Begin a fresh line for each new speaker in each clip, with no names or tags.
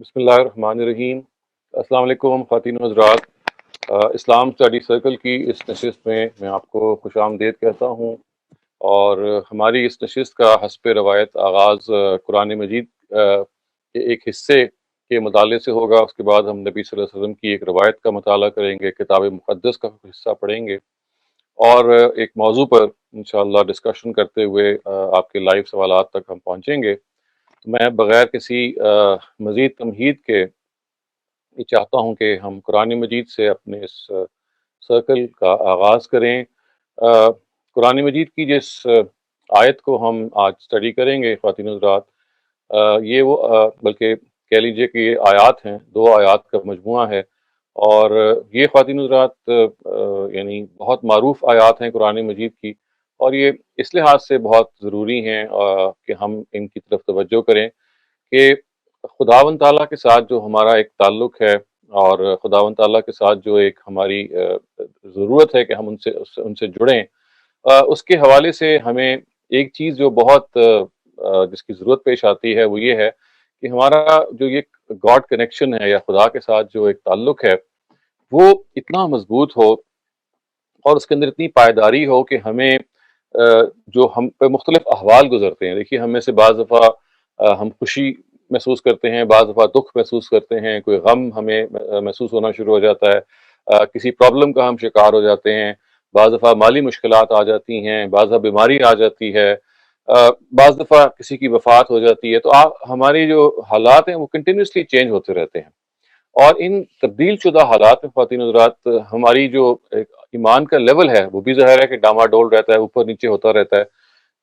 بسم اللہ الرحمن الرحیم۔ السلام علیکم خواتین و حضرات۔ اسلام اسٹڈی سرکل کی اس نشست میں آپ کو خوش آمدید کہتا ہوں، اور ہماری اس نشست کا حسب روایت آغاز قرآن مجید کے ایک حصے کے مطالعے سے ہوگا۔ اس کے بعد ہم نبی صلی اللہ علیہ وسلم کی ایک روایت کا مطالعہ کریں گے، کتاب مقدس کا حصہ پڑھیں گے، اور ایک موضوع پر انشاءاللہ ڈسکشن کرتے ہوئے آپ کے لائیو سوالات تک ہم پہنچیں گے۔ تو میں بغیر کسی مزید تمہید کے یہ چاہتا ہوں کہ ہم قرآن مجید سے اپنے اس سرکل کا آغاز کریں۔ قرآن مجید کی جس آیت کو ہم آج اسٹڈی کریں گے خواتین حضرات، یہ وہ بلکہ کہہ لیجئے کہ یہ آیات ہیں، 2 آیات کا مجموعہ ہے، اور یہ خواتین حضرات یعنی بہت معروف آیات ہیں قرآن مجید کی، اور یہ اس لحاظ سے بہت ضروری ہیں کہ ہم ان کی طرف توجہ کریں کہ خداوند تعالیٰ کے ساتھ جو ہمارا ایک تعلق ہے، اور خداوند تعالیٰ کے ساتھ جو ایک ہماری ضرورت ہے کہ ہم ان سے جڑیں، اس کے حوالے سے ہمیں ایک چیز جو بہت جس کی ضرورت پیش آتی ہے وہ یہ ہے کہ ہمارا جو یہ گاڈ کنیکشن ہے یا خدا کے ساتھ جو ایک تعلق ہے وہ اتنا مضبوط ہو، اور اس کے اندر اتنی پائیداری ہو کہ ہمیں جو ہم پہ مختلف احوال گزرتے ہیں، دیکھیے ہم میں سے بعض دفعہ ہم خوشی محسوس کرتے ہیں، بعض دفعہ دکھ محسوس کرتے ہیں، کوئی غم ہمیں محسوس ہونا شروع ہو جاتا ہے، کسی پرابلم کا ہم شکار ہو جاتے ہیں، بعض دفعہ مالی مشکلات آ جاتی ہیں، بعض دفعہ بیماری آ جاتی ہے، بعض دفعہ کسی کی وفات ہو جاتی ہے۔ تو ہماری جو حالات ہیں وہ کنٹینیوسلی چینج ہوتے رہتے ہیں، اور ان تبدیل شدہ حالات میں خواتین حضرات ہماری جو ایک ایمان کا لیول ہے وہ بھی ظاہر ہے کہ ڈاما ڈول رہتا ہے، اوپر نیچے ہوتا رہتا ہے۔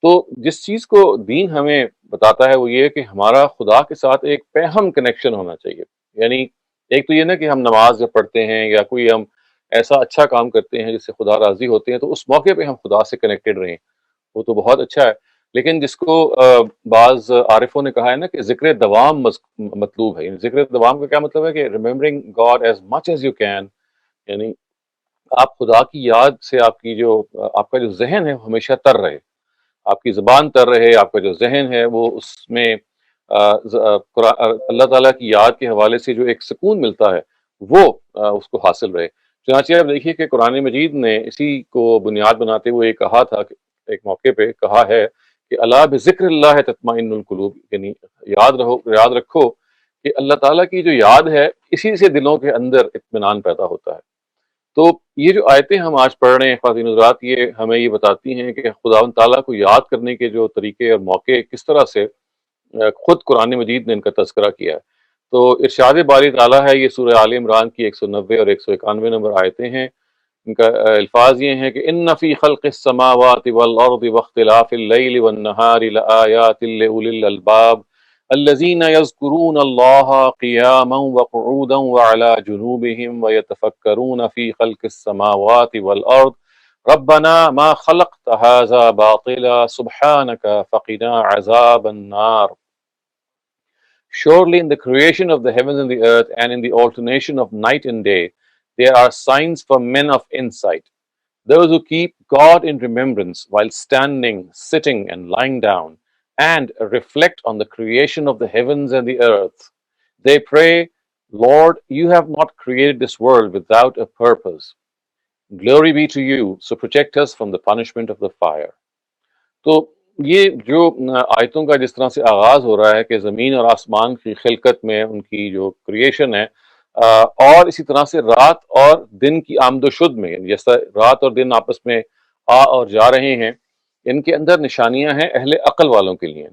تو جس چیز کو دین ہمیں بتاتا ہے وہ یہ کہ ہمارا خدا کے ساتھ ایک پہم کنیکشن ہونا چاہیے۔ یعنی ایک تو یہ نا کہ ہم نماز جب پڑھتے ہیں یا کوئی ہم ایسا اچھا کام کرتے ہیں جس سے خدا راضی ہوتے ہیں، تو اس موقع پہ ہم خدا سے کنیکٹڈ رہیں، وہ تو بہت اچھا ہے۔ لیکن جس کو بعض عارفوں نے کہا ہے نا کہ ذکر دوام مطلوب ہے۔ یعنی ذکر دوام کا کیا مطلب ہے کہ remembering God as much as you can, یعنی آپ خدا کی یاد سے آپ کا جو ذہن ہے ہمیشہ تر رہے، آپ کی زبان تر رہے، آپ کا جو ذہن ہے وہ اس میں اللہ تعالیٰ کی یاد کے حوالے سے جو ایک سکون ملتا ہے وہ اس کو حاصل رہے۔ چنانچہ آپ دیکھیے کہ قرآن مجید نے اسی کو بنیاد بناتے ہوئے کہا تھا کہ ایک موقع پہ کہا ہے کہ الا بذکر اللہ تطمئن القلوب، یعنی یاد رکھو کہ اللہ تعالیٰ کی جو یاد ہے اسی سے دلوں کے اندر اطمینان پیدا ہوتا ہے۔ تو یہ جو آیتیں ہم آج پڑھ رہے ہیں خواتین حضرات، یہ ہمیں یہ بتاتی ہیں کہ خداوند تعالیٰ کو یاد کرنے کے جو طریقے اور موقع کس طرح سے خود قرآن مجید نے ان کا تذکرہ کیا ہے۔ تو ارشاد باری تعالیٰ ہے، یہ سورہ آل عمران کی 190 اور 191 نمبر آیتیں ہیں۔ ان کا الفاظ یہ ہیں کہ ان فی خلق السماوات والارض واختلاف اللیل والنہار لآیات لأولی الالباب الذین یذکرون اللہ قیاما وقعودا وعلی جنوبہم ویتفکرون فی خلق السماوات والارض ربنا ما خلقت هذا باطلا سبحانك فقنا عذاب النار. Surely in the creation of the heavens and the earth and in the alternation of night and day there are signs for men of insight. Those who keep God in remembrance while standing, sitting and lying down, and reflect on the creation of the heavens and the earth. They pray, Lord, you have not created this world without a purpose. Glory be to you, so protect us from the punishment of the fire. تو یہ جو آیتوں کا جس طرح سے آغاز ہو رہا ہے کہ زمین اور آسمان کی خلقت میں ان کی جو کریشن ہے، اور اسی طرح سے رات اور دن کی آمد و شد میں، جیسا رات اور دن آپس میں آ اور جا رہے ہیں، ان کے اندر نشانیاں ہیں اہل عقل والوں کے لیے،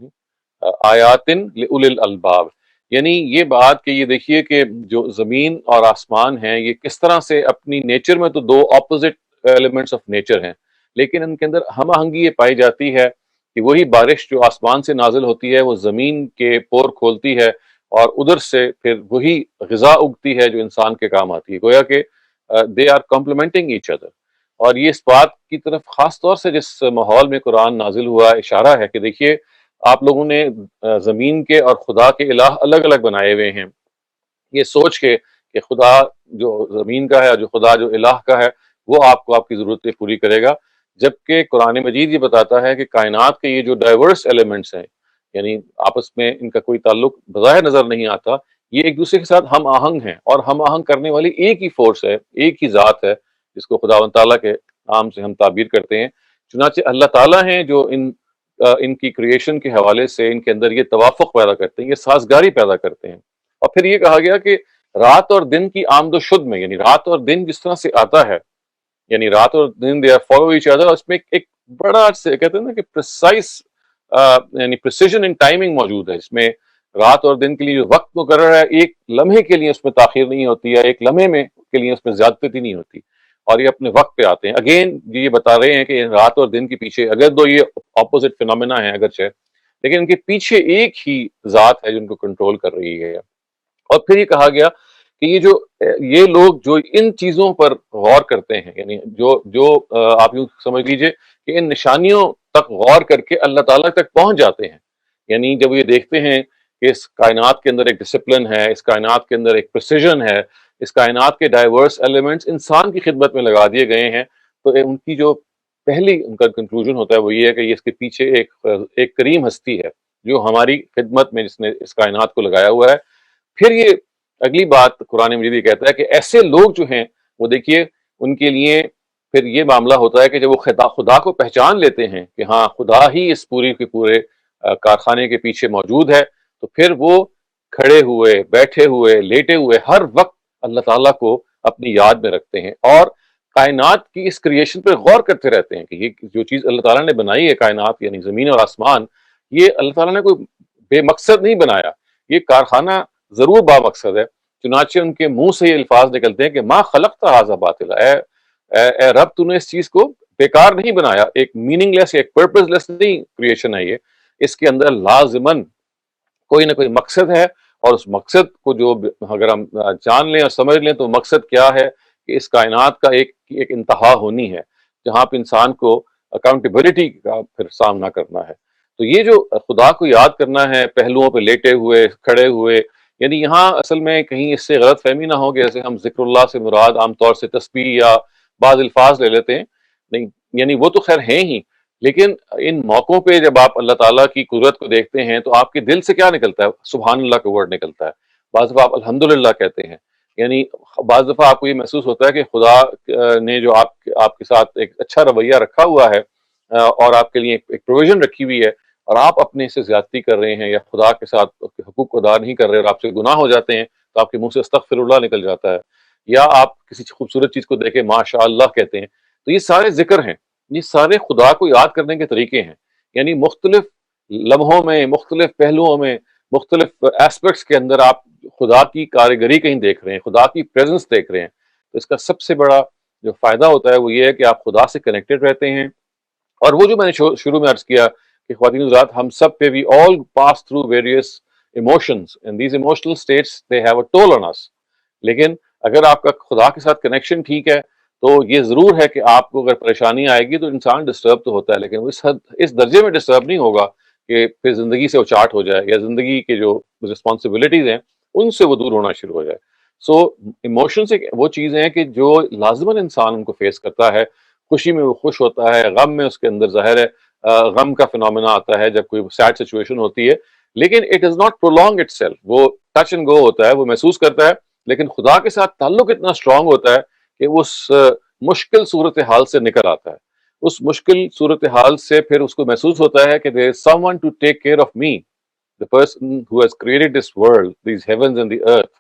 آیاتن لأولی الالباب۔ یعنی یہ بات کہ یہ دیکھیے کہ جو زمین اور آسمان ہیں یہ کس طرح سے اپنی نیچر میں تو 2 اپوزٹ ایلیمنٹس آف نیچر ہیں، لیکن ان کے اندر ہم آہنگی یہ پائی جاتی ہے کہ وہی بارش جو آسمان سے نازل ہوتی ہے وہ زمین کے پور کھولتی ہے، اور ادھر سے پھر وہی غذا اگتی ہے جو انسان کے کام آتی ہے۔ گویا کہ they are complementing each other. اور یہ اس بات کی طرف خاص طور سے جس ماحول میں قرآن نازل ہوا اشارہ ہے کہ دیکھیے آپ لوگوں نے زمین کے اور خدا کے الہ الگ الگ بنائے ہوئے ہیں، یہ سوچ کے کہ خدا جو زمین کا ہے، جو خدا جو الہ کا ہے، وہ آپ کو آپ کی ضرورتیں پوری کرے گا، جبکہ قرآن مجید یہ بتاتا ہے کہ کائنات کے یہ جو ڈائیورس ایلیمنٹس ہیں، یعنی آپس میں ان کا کوئی تعلق بظاہر نظر نہیں آتا، یہ ایک دوسرے کے ساتھ ہم آہنگ ہیں، اور ہم آہنگ کرنے والی ایک ہی فورس ہے، ایک ہی ذات ہے، جس کو خداوند تعالیٰ کے نام سے ہم تعبیر کرتے ہیں۔ چنانچہ اللہ تعالیٰ ہیں جو ان کی کریشن کے حوالے سے ان کے اندر یہ توافق پیدا کرتے ہیں، یہ سازگاری پیدا کرتے ہیں۔ اور پھر یہ کہا گیا کہ رات اور دن کی آمد و شد میں، یعنی رات اور دن جس طرح سے آتا ہے، یعنی رات اور دن they are follow each other, اس میں ایک بڑا سے کہتے ہیں نا کہ پریسائز یعنی پریسیجن ان ٹائمنگ موجود ہے، اس میں رات اور دن کے لیے جو وقت مقرر ہے، ایک لمحے کے لیے اس میں تاخیر نہیں ہوتی ہے، ایک لمحے میں کے لیے اس میں زیادتی نہیں ہوتی، اور یہ اپنے وقت پہ آتے ہیں۔ اگین یہ بتا رہے ہیں کہ رات اور دن کے پیچھے اگر دو یہ اپوزٹ فینومینا ہیں اگرچہ، لیکن ان کے پیچھے ایک ہی ذات ہے جو ان کو کنٹرول کر رہی ہے۔ اور پھر یہ کہا گیا کہ یہ لوگ جو ان چیزوں پر غور کرتے ہیں، یعنی جو آپ یوں سمجھ لیجئے کہ ان نشانیوں تک غور کر کے اللہ تعالیٰ تک پہنچ جاتے ہیں، یعنی جب یہ دیکھتے ہیں کہ اس کائنات کے اندر ایک ڈسپلن ہے، اس کائنات کے اندر ایک پریسیجن ہے، اس کائنات کے ڈائیورس ایلیمنٹس انسان کی خدمت میں لگا دیے گئے ہیں، تو ان کی جو پہلی ان کا کنکلوژن ہوتا ہے وہ یہ ہے کہ یہ اس کے پیچھے ایک کریم ہستی ہے جو ہماری خدمت میں، جس نے اس کائنات کو لگایا ہوا ہے۔ پھر یہ اگلی بات قرآن مجید یہ کہتا ہے کہ ایسے لوگ جو ہیں وہ دیکھیے ان کے لیے پھر یہ معاملہ ہوتا ہے کہ جب وہ خدا کو پہچان لیتے ہیں کہ ہاں خدا ہی اس پوری کے پورے کارخانے کے پیچھے موجود ہے، تو پھر وہ کھڑے ہوئے، بیٹھے ہوئے، لیٹے ہوئے ہر وقت اللہ تعالیٰ کو اپنی یاد میں رکھتے ہیں، اور کائنات کی اس کریشن پہ غور کرتے رہتے ہیں کہ یہ جو چیز اللہ تعالیٰ نے بنائی ہے، کائنات یعنی زمین اور آسمان، یہ اللہ تعالیٰ نے کوئی بے مقصد نہیں بنایا، یہ کارخانہ ضرور با مقصد ہے۔ چنانچہ ان کے منہ سے یہ الفاظ نکلتے ہیں کہ ما خلقت ھذا باطلا، اے رب تو نے اس چیز کو بیکار نہیں بنایا، ایک میننگ لیس، ایک پرپز لیس نہیں کریشن ہے یہ، اس کے اندر لازمن کوئی نہ کوئی مقصد ہے، اور اس مقصد کو جو اگر ہم جان لیں اور سمجھ لیں تو مقصد کیا ہے کہ اس کائنات کا ایک انتہا ہونی ہے جہاں پہ انسان کو اکاؤنٹیبلٹی کا پھر سامنا کرنا ہے۔ تو یہ جو خدا کو یاد کرنا ہے پہلوؤں پہ لیٹے ہوئے، کھڑے ہوئے، یعنی یہاں اصل میں کہیں اس سے غلط فہمی نہ ہو کہ جیسے ہم ذکر اللہ سے مراد عام طور سے تسبیح یا بعض الفاظ لے لیتے ہیں، نہیں، یعنی وہ تو خیر ہیں ہی، لیکن ان موقعوں پہ جب آپ اللہ تعالیٰ کی قدرت کو دیکھتے ہیں تو آپ کے دل سے کیا نکلتا ہے؟ سبحان اللہ کا ورڈ نکلتا ہے، بعض دفعہ آپ الحمدللہ کہتے ہیں، یعنی بعض دفعہ آپ کو یہ محسوس ہوتا ہے کہ خدا نے جو آپ کے ساتھ ایک اچھا رویہ رکھا ہوا ہے، اور آپ کے لیے ایک پروویژن رکھی ہوئی ہے، اور آپ اپنے سے زیادتی کر رہے ہیں یا خدا کے ساتھ حقوق کو ادا نہیں کر رہے اور آپ سے گناہ ہو جاتے ہیں، تو آپ کے منہ سے استغفر اللہ نکل جاتا ہے، یا آپ کسی خوبصورت چیز کو دیکھے ماشاء اللہ کہتے ہیں، تو یہ سارے ذکر ہیں، یہ سارے خدا کو یاد کرنے کے طریقے ہیں، یعنی مختلف لمحوں میں، مختلف پہلوؤں میں، مختلف ایسپیکٹس کے اندر آپ خدا کی کارگری کہیں دیکھ رہے ہیں، خدا کی پریزنس دیکھ رہے ہیں۔ تو اس کا سب سے بڑا جو فائدہ ہوتا ہے وہ یہ ہے کہ آپ خدا سے کنیکٹڈ رہتے ہیں، اور وہ جو میں نے شروع میں عرض کیا کہ خواتین حضرات ہم سب پہ، we all pass through various emotions and these emotional states they have a toll on us, لیکن اگر آپ کا خدا کے ساتھ کنیکشن ٹھیک ہے تو یہ ضرور ہے کہ آپ کو اگر پریشانی آئے گی تو انسان ڈسٹرب تو ہوتا ہے، لیکن وہ اس درجے میں ڈسٹرب نہیں ہوگا کہ پھر زندگی سے اچاٹ ہو جائے، یا زندگی کے جو رسپانسبلٹیز ہیں ان سے وہ دور ہونا شروع ہو جائے۔ سو ایموشنز ایک وہ چیز ہیں کہ جو لازماً انسان ان کو فیس کرتا ہے، خوشی میں وہ خوش ہوتا ہے، غم میں اس کے اندر ظاہر ہے غم کا فنومینا آتا ہے جب کوئی سیڈ سچویشن ہوتی ہے، لیکن it is not prolonging itself, وہ ٹچ اینڈ گو ہوتا ہے، وہ محسوس کرتا ہے، لیکن خدا کے ساتھ تعلق اتنا اسٹرانگ ہوتا ہے کہ اس مشکل صورتحال سے نکل آتا ہے، اس مشکل صورتحال سے پھر اس کو محسوس ہوتا ہے کہ there is someone to take care of me, the person who has created this world, these heavens and the earth،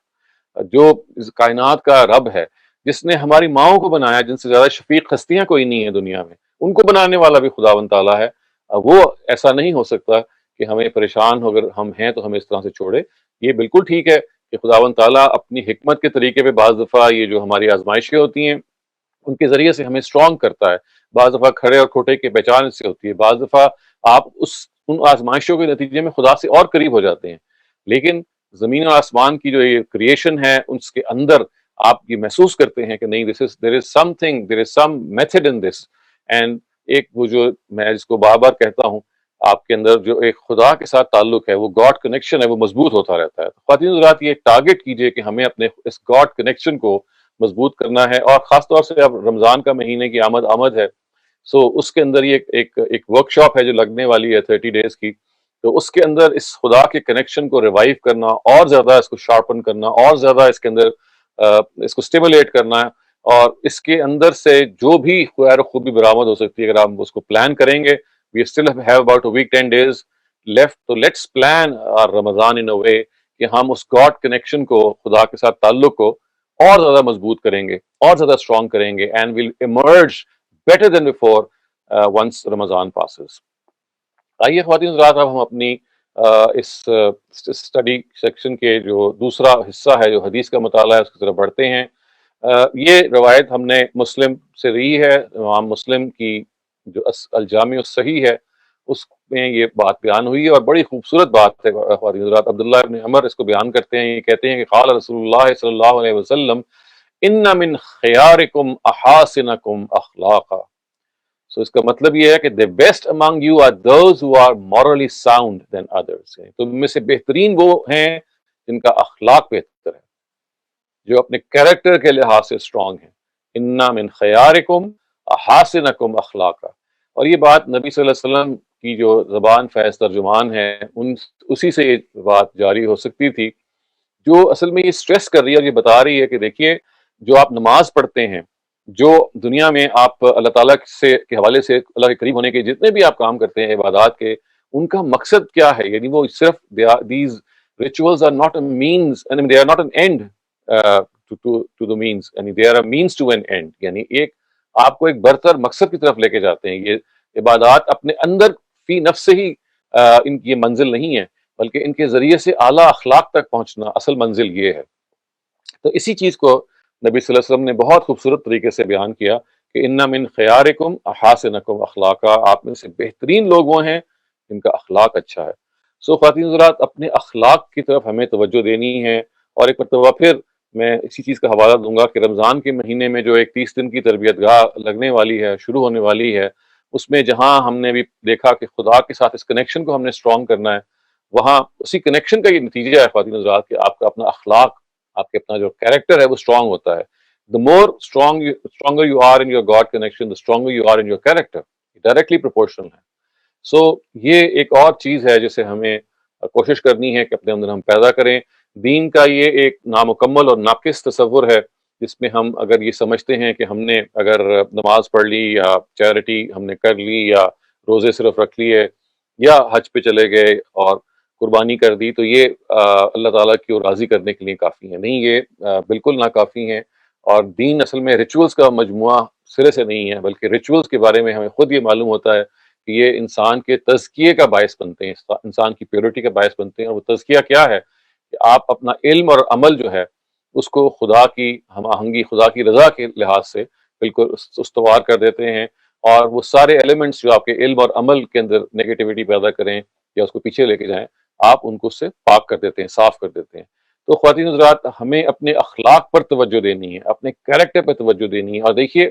جو اس کائنات کا رب ہے، جس نے ہماری ماؤں کو بنایا، جن سے زیادہ شفیق ہستیاں کوئی نہیں ہیں دنیا میں، ان کو بنانے والا بھی خداوند تعالیٰ ہے۔ وہ ایسا نہیں ہو سکتا کہ ہمیں پریشان ہو اگر ہم ہیں تو ہمیں اس طرح سے چھوڑے۔ یہ بالکل ٹھیک ہے کہ خداوند تعالیٰ اپنی حکمت کے طریقے پہ بعض دفعہ یہ جو ہماری آزمائشیں ہوتی ہیں ان کے ذریعے سے ہمیں اسٹرانگ کرتا ہے، بعض دفعہ کھڑے اور کھوٹے کی پہچان اس سے ہوتی ہے، بعض دفعہ آپ ان آزمائشوں کے نتیجے میں خدا سے اور قریب ہو جاتے ہیں، لیکن زمین اور آسمان کی جو یہ کریشن ہے اس کے اندر آپ یہ محسوس کرتے ہیں کہ نہیں، there is something, there is some method in this، and ایک وہ جو میں جس کو بار بار کہتا ہوں، آپ کے اندر جو ایک خدا کے ساتھ تعلق ہے، وہ گاڈ کنیکشن ہے، وہ مضبوط ہوتا رہتا ہے۔ خواتین حضرات یہ ٹارگٹ کیجئے کہ ہمیں اپنے اس گاڈ کنیکشن کو مضبوط کرنا ہے، اور خاص طور سے اب رمضان کا مہینے کی آمد ہے، سو اس کے اندر یہ ایک ورک شاپ ہے جو لگنے والی ہے 30 days کی، تو اس کے اندر اس خدا کے کنیکشن کو ریوائیو کرنا، اور زیادہ اس کو شارپن کرنا، اور زیادہ اس کے اندر اس کو اسٹیمولیٹ کرنا ہے، اور اس کے اندر سے جو بھی خیر و خوبی برآمد ہو سکتی ہے اگر آپ اس کو پلان کریں گے. We still have about a week 10 days left, تو let's plan Ramzan in a way کہ ہم اس گاڈ کنیکشن کو، خدا کے ساتھ تعلق کو اور زیادہ مضبوط کریں گے، اور زیادہ اسٹرانگ کریں گے، and we'll emerge better than before once Ramzan passes. آئیے خواتین حضرات، اب ہم اپنی اس اسٹڈی سیکشن کے جو دوسرا حصہ ہے، جو حدیث کا مطالعہ ہے، اس کی طرف بڑھتے ہیں. یہ روایت ہم نے مسلم سے لی ہے. امام مسلم کی جو الجامع الصحیح ہے اس میں یہ بات بیان ہوئی ہے، اور بڑی خوبصورت بات ہے خواتین حضرات. عبداللہ ابن عمر اس کو بیان کرتے ہیں، یہ کہتے ہیں کہ قال رسول اللہ صلی اللہ علیہ وسلم ان من خیارکم احاسنکم اخلاقا. سو اس کا مطلب یہ ہے کہ the best among you are those who are morally sound than others. تم میں سے بہترین وہ ہیں جن کا اخلاق بہتر ہے، جو اپنے کیریکٹر کے لحاظ سے اسٹرانگ ہیں. انا من خیارکم احاسنکم اخلاقا. اور یہ بات نبی صلی اللہ علیہ وسلم کی جو زبان فیض ترجمان ہے اسی سے یہ بات جاری ہو سکتی تھی، جو اصل میں یہ اسٹریس کر رہی ہے اور یہ بتا رہی ہے کہ دیکھیے، جو آپ نماز پڑھتے ہیں، جو دنیا میں آپ اللہ تعالیٰ سے کے حوالے سے اللہ کے قریب ہونے کے جتنے بھی آپ کام کرتے ہیں عبادات کے، ان کا مقصد کیا ہے؟ یعنی وہ صرف these rituals are not a means, I mean, they are not an end to the means, یعنی they are a means to an end. یعنی ایک آپ کو ایک برتر مقصد کی طرف لے کے جاتے ہیں. یہ عبادات اپنے اندر فی نفس سے ہی ان کی منزل نہیں ہے، بلکہ ان کے ذریعے سے اعلیٰ اخلاق تک پہنچنا اصل منزل یہ ہے. تو اسی چیز کو نبی صلی اللہ علیہ وسلم نے بہت خوبصورت طریقے سے بیان کیا کہ ان من خیارکم احاسنکم اخلاقا، آپ میں سے بہترین لوگ وہ ہیں جن کا اخلاق اچھا ہے. سو خواتین حضرات، اپنے اخلاق کی طرف ہمیں توجہ دینی ہے. اور ایک مرتبہ پھر میں اسی چیز کا حوالہ دوں گا کہ رمضان کے مہینے میں جو ایک 30 دن کی تربیت گاہ لگنے والی ہے، شروع ہونے والی ہے، اس میں جہاں ہم نے بھی دیکھا کہ خدا کے ساتھ اس کنیکشن کو ہم نے اسٹرانگ کرنا ہے، وہاں اسی کنیکشن کا یہ نتیجہ ہے خواتین حضرات کہ آپ کا اپنا اخلاق، آپ کے اپنا جو کیریکٹر ہے وہ اسٹرانگ ہوتا ہے. The more stronger you are in your God connection, the stronger you are in your character. Directly proportional ہے. سو یہ ایک اور چیز ہے جسے ہمیں کوشش کرنی ہے کہ اپنے اندر ہم پیدا کریں. دین کا یہ ایک نامکمل اور ناقص تصور ہے جس میں ہم اگر یہ سمجھتے ہیں کہ ہم نے اگر نماز پڑھ لی یا چیریٹی ہم نے کر لی یا روزے صرف رکھ لیے یا حج پہ چلے گئے اور قربانی کر دی تو یہ اللہ تعالیٰ کی راضی کرنے کے لیے کافی ہے. نہیں، یہ بالکل ناکافی ہیں. اور دین اصل میں ریچولز کا مجموعہ سرے سے نہیں ہے، بلکہ ریچولز کے بارے میں ہمیں خود یہ معلوم ہوتا ہے کہ یہ انسان کے تزکیے کا باعث بنتے ہیں، انسان کی پیورٹی کا باعث بنتے ہیں. اور وہ تزکیہ کیا ہے کہ آپ اپنا علم اور عمل جو ہے اس کو خدا کی ہم آہنگی، خدا کی رضا کے لحاظ سے بالکل استوار کر دیتے ہیں، اور وہ سارے ایلیمنٹس جو آپ کے علم اور عمل کے اندر نیگیٹیوٹی پیدا کریں یا اس کو پیچھے لے کے جائیں، آپ ان کو اس سے پاک کر دیتے ہیں، صاف کر دیتے ہیں. تو خواتین حضرات، ہمیں اپنے اخلاق پر توجہ دینی ہے، اپنے کیریکٹر پہ توجہ دینی ہے. اور دیکھیے،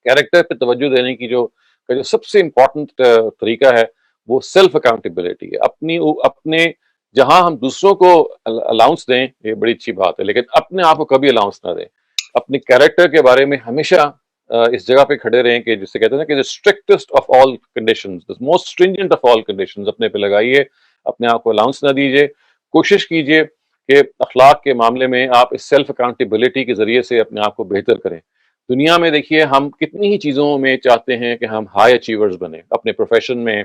کیریکٹر پہ توجہ دینے کی جو سب سے امپورٹنٹ طریقہ ہے وہ سیلف اکاؤنٹیبلٹی ہے. اپنے جہاں ہم دوسروں کو الاؤنس دیں، یہ بڑی اچھی بات ہے، لیکن اپنے آپ کو کبھی الاؤنس نہ دیں. اپنے کیریکٹر کے بارے میں ہمیشہ اس جگہ پہ کھڑے رہیں کہ جسے کہتے ہیں کہ strictest of all conditions, most stringent of all conditions اپنے پہ لگائیے، اپنے آپ کو الاؤنس نہ دیجیے. کوشش کیجیے کہ اخلاق کے معاملے میں آپ اس سیلف اکاؤنٹیبلٹی کے ذریعے سے اپنے آپ کو بہتر کریں. دنیا میں دیکھیے، ہم کتنی ہی چیزوں میں چاہتے ہیں کہ ہم ہائی اچیورز بنیں، اپنے پروفیشن میں،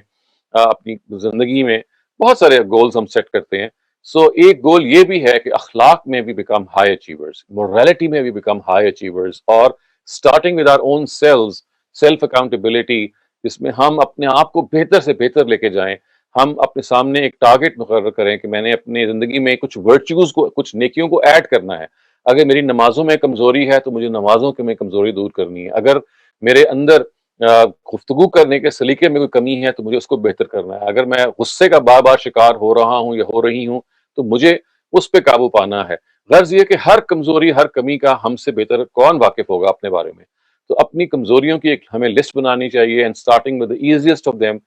اپنی زندگی میں بہت سارے گولز ہم سیٹ کرتے ہیں. سو ایک گول یہ بھی ہے کہ اخلاق میں بھی بیکم ہائی اچیورز، مورالٹی میں بھی بیکم ہائی اچیورز، اور starting with our own self accountability, جس میں ہم اپنے آپ کو بہتر سے بہتر لے کے جائیں. ہم اپنے سامنے ایک ٹارگٹ مقرر کریں کہ میں نے اپنی زندگی میں کچھ ورچوز کو، کچھ نیکیوں کو ایڈ کرنا ہے. اگر میری نمازوں میں کمزوری ہے تو مجھے نمازوں کے میں کمزوری دور کرنی ہے. اگر میرے اندر گفتگو کرنے کے سلیقے میں کوئی کمی ہے تو مجھے اس کو بہتر کرنا ہے. اگر میں غصے کا بار بار شکار ہو رہا ہوں یا ہو رہی ہوں تو مجھے اس پہ قابو پانا ہے. غرض یہ کہ ہر کمزوری، ہر کمی کا ہم سے بہتر کون واقف ہوگا اپنے بارے میں. تو اپنی کمزوریوں کی ایک ہمیں لسٹ بنانی چاہیے، and starting with the easiest of them,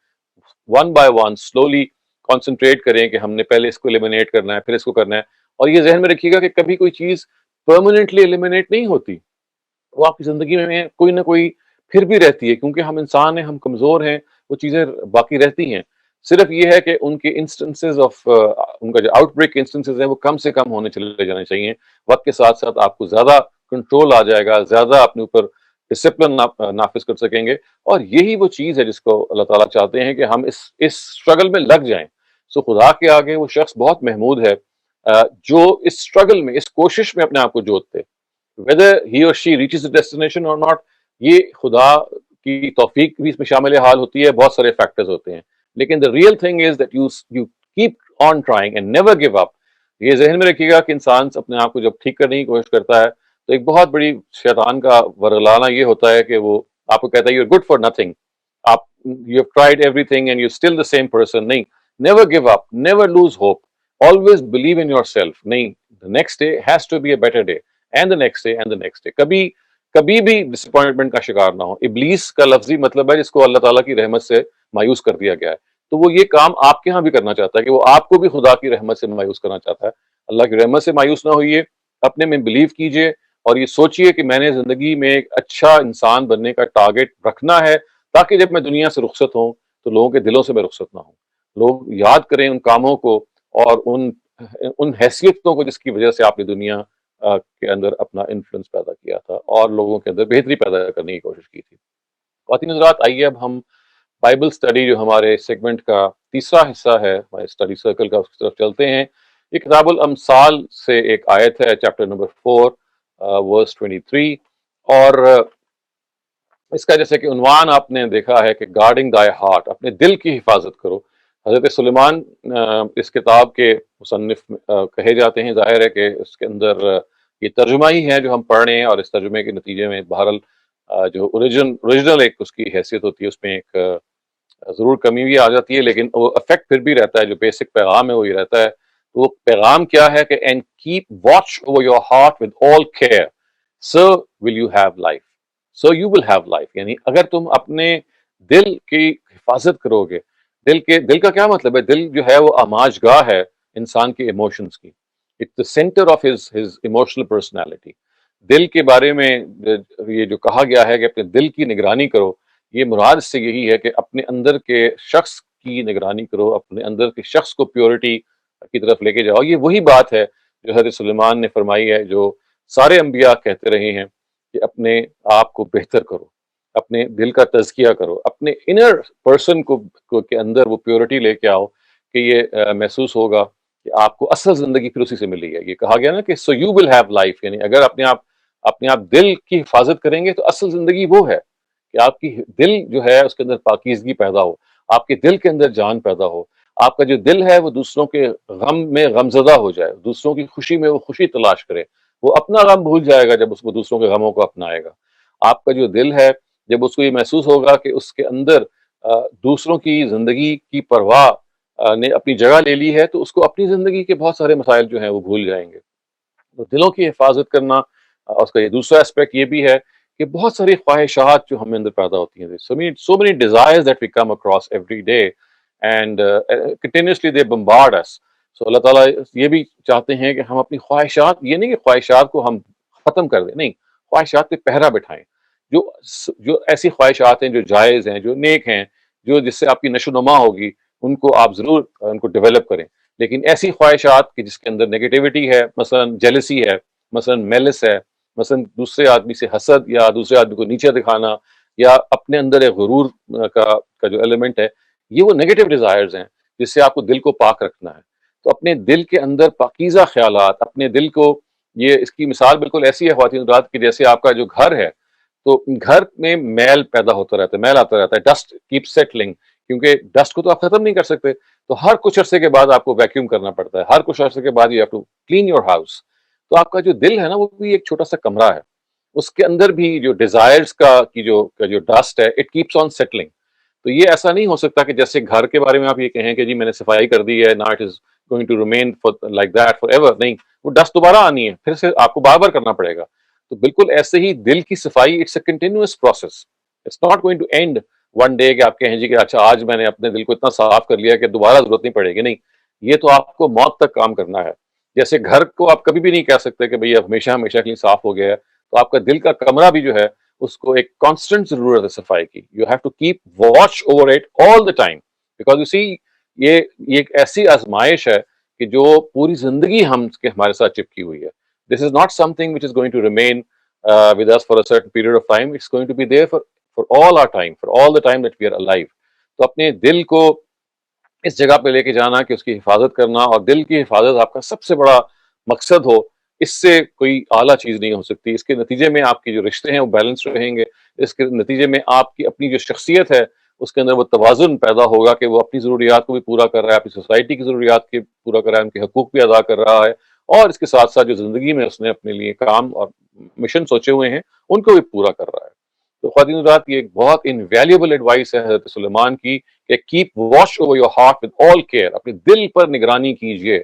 one by one slowly concentrate کریں کہ ہم نے پہلے اس کو ایلیمینیٹ کرنا ہے، پھر اس کو کرنا ہے. اور یہ ذہن میں رکھیے گا کہ کبھی کوئی چیز پرماننٹلی ایلیمینیٹ نہیں ہوتی، وہ آپ کی زندگی میں کوئی نہ کوئی پھر بھی رہتی ہے، کیونکہ ہم انسان ہیں، ہم کمزور ہیں، وہ چیزیں باقی رہتی ہیں. صرف یہ ہے کہ ان کے انسٹنسز آف ان کا جو آؤٹ بریک انسٹنسز ہیں وہ کم سے کم ہونے چلے جانے چاہیے. وقت کے ساتھ ساتھ آپ کو زیادہ کنٹرول آ جائے گا, زیادہ اپنے اوپر ڈسپلن نافذ کر سکیں گے, اور یہی وہ چیز ہے جس کو اللہ تعالیٰ چاہتے ہیں کہ ہم اس اسٹرگل میں لگ جائیں. سو خدا کے آگے وہ شخص بہت محمود ہے جو اس اسٹرگل میں, اس کوشش میں اپنے آپ کو جوتتے, whether he or she reaches the destination or not, یہ خدا کی توفیق بھی اس میں شامل حال ہوتی ہے, بہت سارے فیکٹرز ہوتے ہیں, لیکن the real thing is that you keep on trying and never give up. یہ ذہن میں رکھیے گا کہ انسان اپنے آپ کو جب ٹھیک کرنے کی کوشش کرتا ہے تو ایک بہت بڑی شیطان کا ورگلانا یہ ہوتا ہے کہ وہ آپ کو کہتا ہے you're good for nothing, آپ you have tried everything and you're still the same person. نہیں, never give up, never lose hope, always believe in yourself. نہیں, the next day has to be a better day and the next day and the next day. کبھی بھی disappointment کا شکار نہ ہو. ابلیس کا لفظی مطلب ہے جس کو اللہ تعالیٰ کی رحمت سے مایوس کر دیا گیا ہے, تو وہ یہ کام آپ کے ہاں بھی کرنا چاہتا ہے کہ وہ آپ کو بھی خدا کی رحمت سے مایوس کرنا چاہتا ہے. اللہ کی رحمت سے مایوس نہ ہوئیے, اپنے میں بلیو کیجئے اور یہ سوچئے کہ میں نے زندگی میں ایک اچھا انسان بننے کا ٹارگٹ رکھنا ہے, تاکہ جب میں دنیا سے رخصت ہوں تو لوگوں کے دلوں سے میں رخصت نہ ہوں. لوگ یاد کریں ان کاموں کو اور ان حیثیتوں کو جس کی وجہ سے آپ نے دنیا کے اندر اپنا انفلوئنس پیدا کیا تھا اور لوگوں کے اندر بہتری پیدا کرنے کی کوشش کی تھی. خواتین حضرات, آئیے اب ہم بائبل سٹڈی جو ہمارے سیگمنٹ کا تیسرا حصہ ہے ہمارے اسٹڈی سرکل کا, اس کی طرف چلتے ہیں. یہ کتاب الامثال سے ایک آیت ہے, چیپٹر نمبر 4 ورس 23, اور اس کا جیسے کہ عنوان آپ نے دیکھا ہے کہ گارڈنگ دائی ہارٹ, اپنے دل کی حفاظت کرو. حضرت سلیمان اس کتاب کے مصنف کہے جاتے ہیں. ظاہر ہے کہ اس کے اندر یہ ترجمہ ہی ہے جو ہم پڑھ رہے ہیں, اور اس ترجمے کے نتیجے میں بہرحال جو اوریجنل ایک اس کی حیثیت ہوتی ہے اس میں ایک ضرور کمی بھی آ جاتی ہے, لیکن وہ افیکٹ پھر بھی رہتا ہے. جو بیسک پیغام ہے وہی رہتا ہے. وہ پیغام کیا ہے کہ and keep watch over your heart with all care so will you have life, so you will have life. یعنی اگر تم اپنے دل کی حفاظت کرو گے, دل کا کیا مطلب ہے؟ دل جو ہے وہ آماج گاہ ہے انسان کے ایموشنز کی. It's the center of his emotional personality. دل کے بارے میں یہ جو کہا گیا ہے کہ اپنے دل کی نگرانی کرو, یہ مراد سے یہی ہے کہ اپنے اندر کے شخص کی نگرانی کرو, اپنے اندر کے شخص کو پیورٹی کی طرف لے کے جاؤ. یہ وہی بات ہے جو حضرت سلیمان نے فرمائی ہے, جو سارے انبیاء کہتے رہے ہیں کہ اپنے آپ کو بہتر کرو, اپنے دل کا تزکیہ کرو, اپنے انر پرسن کو کے اندر وہ پیورٹی لے کے آؤ کہ یہ محسوس ہوگا کہ آپ کو اصل زندگی پھر اسی سے ملی ہے. یہ کہا گیا نا کہ سو یو ول ہیو لائف, یعنی اگر اپنے آپ دل کی حفاظت کریں گے تو اصل زندگی وہ ہے کہ آپ کی دل جو ہے اس کے اندر پاکیزگی پیدا ہو, آپ کے دل کے اندر جان پیدا ہو, آپ کا جو دل ہے وہ دوسروں کے غم میں غمزدہ ہو جائے, دوسروں کی خوشی میں وہ خوشی تلاش کرے, وہ اپنا غم بھول جائے گا جب اس کو دوسروں کے غموں کو اپنائے گا. آپ کا جو دل ہے جب اس کو یہ محسوس ہوگا کہ اس کے اندر دوسروں کی زندگی کی پرواہ نے اپنی جگہ لے لی ہے, تو اس کو اپنی زندگی کے بہت سارے مسائل جو ہیں وہ بھول جائیں گے. تو دلوں کی حفاظت کرنا, اس کا یہ دوسرا اسپیکٹ یہ بھی ہے کہ بہت ساری خواہشات جو ہمیں اندر پیدا ہوتی ہیں, so many desires that we come across every day and continuously they bombard us. So اللہ تعالیٰ یہ بھی چاہتے ہیں کہ ہم اپنی خواہشات, یہ نہیں کہ خواہشات کو ہم ختم کر دیں, نہیں, خواہشات پہ پہرا بٹھائیں. جو ایسی خواہشات ہیں جو جائز ہیں, جو نیک ہیں, جو جس سے آپ کی نشو و نما ہوگی, ان کو آپ ضرور ان کو ڈیولپ کریں. لیکن ایسی خواہشات کہ جس کے اندر نیگیٹیوٹی ہے, مثلا جیلسی ہے, مثلا میلس ہے, مثلا دوسرے آدمی سے حسد یا دوسرے آدمی کو نیچے دکھانا, یا اپنے اندر ایک غرور کا جو ایلیمنٹ ہے, یہ وہ نیگیٹو ڈیزائرز ہیں جس سے آپ کو دل کو پاک رکھنا ہے. تو اپنے دل کے اندر پاکیزہ خیالات, اپنے دل کو, یہ اس کی مثال بالکل ایسی ہے خواتین حضرات کہ جیسے آپ کا جو گھر ہے, تو گھر میں میل پیدا ہوتا رہتا ہے, میل آتا رہتا ہے, ڈسٹ کیپ سیٹلنگ, کیونکہ ڈسٹ کو تو آپ ختم نہیں کر سکتے, تو ہر کچھ عرصے کے بعد آپ کو ویکیوم کرنا پڑتا ہے, ہر کچھ عرصے کے بعد you have to clean your house. تو آپ کا جو دل ہے نا وہ بھی ایک چھوٹا سا کمرہ ہے, اس کے اندر بھی جو ڈیزائرز کی جو ڈسٹ ہے, اٹ کیپس آن سیٹلنگ. تو یہ ایسا نہیں ہو سکتا کہ جیسے گھر کے بارے میں آپ یہ کہیں کہ جی میں نے صفائی کر دی ہے, no it is going to remain like that forever ایور. نہیں, وہ ڈسٹ دوبارہ آنی ہے, پھر سے آپ کو بار بار کرنا پڑے گا. تو بالکل ایسے ہی دل کی صفائی, it's a continuous process, it's not going to end one day کہ آپ کہیں جی کہ اچھا آج میں نے اپنے دل کو اتنا صاف کر لیا کہ دوبارہ ضرورت نہیں پڑے گی. نہیں, یہ تو آپ کو موت تک کام کرنا ہے. جیسے گھر کو آپ کبھی بھی نہیں کہہ سکتے کہ بھئی اب ہمیشہ کے لیے صاف ہو گیا ہے, تو آپ کا دل کا کمرہ بھی جو ہے اس کو ایک کانسٹنٹ ضرورت ہے صفائی کی. You have to keep watch over it all the time, because you see یہ ایک ایسی آزمائش ہے کہ جو پوری زندگی ہمارے ساتھ چپکی ہوئی ہے. This is not something which is going to remain with us for a certain period of time. It's going to be there for all our time, for all the time that we are alive. تو اپنے دل کو اس جگہ پہ لے کے جانا کہ اس کی حفاظت کرنا, اور دل کی حفاظت آپ کا سب سے بڑا مقصد ہو, اس سے کوئی اعلیٰ چیز نہیں ہو سکتی. اس کے نتیجے میں آپ کے جو رشتے ہیں وہ بیلنس رہیں گے. اس کے نتیجے میں آپ کی اپنی جو شخصیت ہے اس کے اندر وہ توازن پیدا ہوگا کہ وہ اپنی ضروریات کو بھی پورا کر رہا ہے, اپنی سوسائٹی کی ضروریات کی پورا کر رہا ہے, ان کے حقوق بھی ادا کر رہا ہے, اور اس کے ساتھ ساتھ جو زندگی میں اس نے اپنے لیے کام اور مشن سوچے ہوئے ہیں ان کو بھی پورا کر رہا ہے. تو خواتین حضرات, یہ ایک بہت انویلیبل ایڈوائس ہے حضرت سلیمان کی کہ keep watch over your heart with all care, اپنے دل پر نگرانی کیجئے,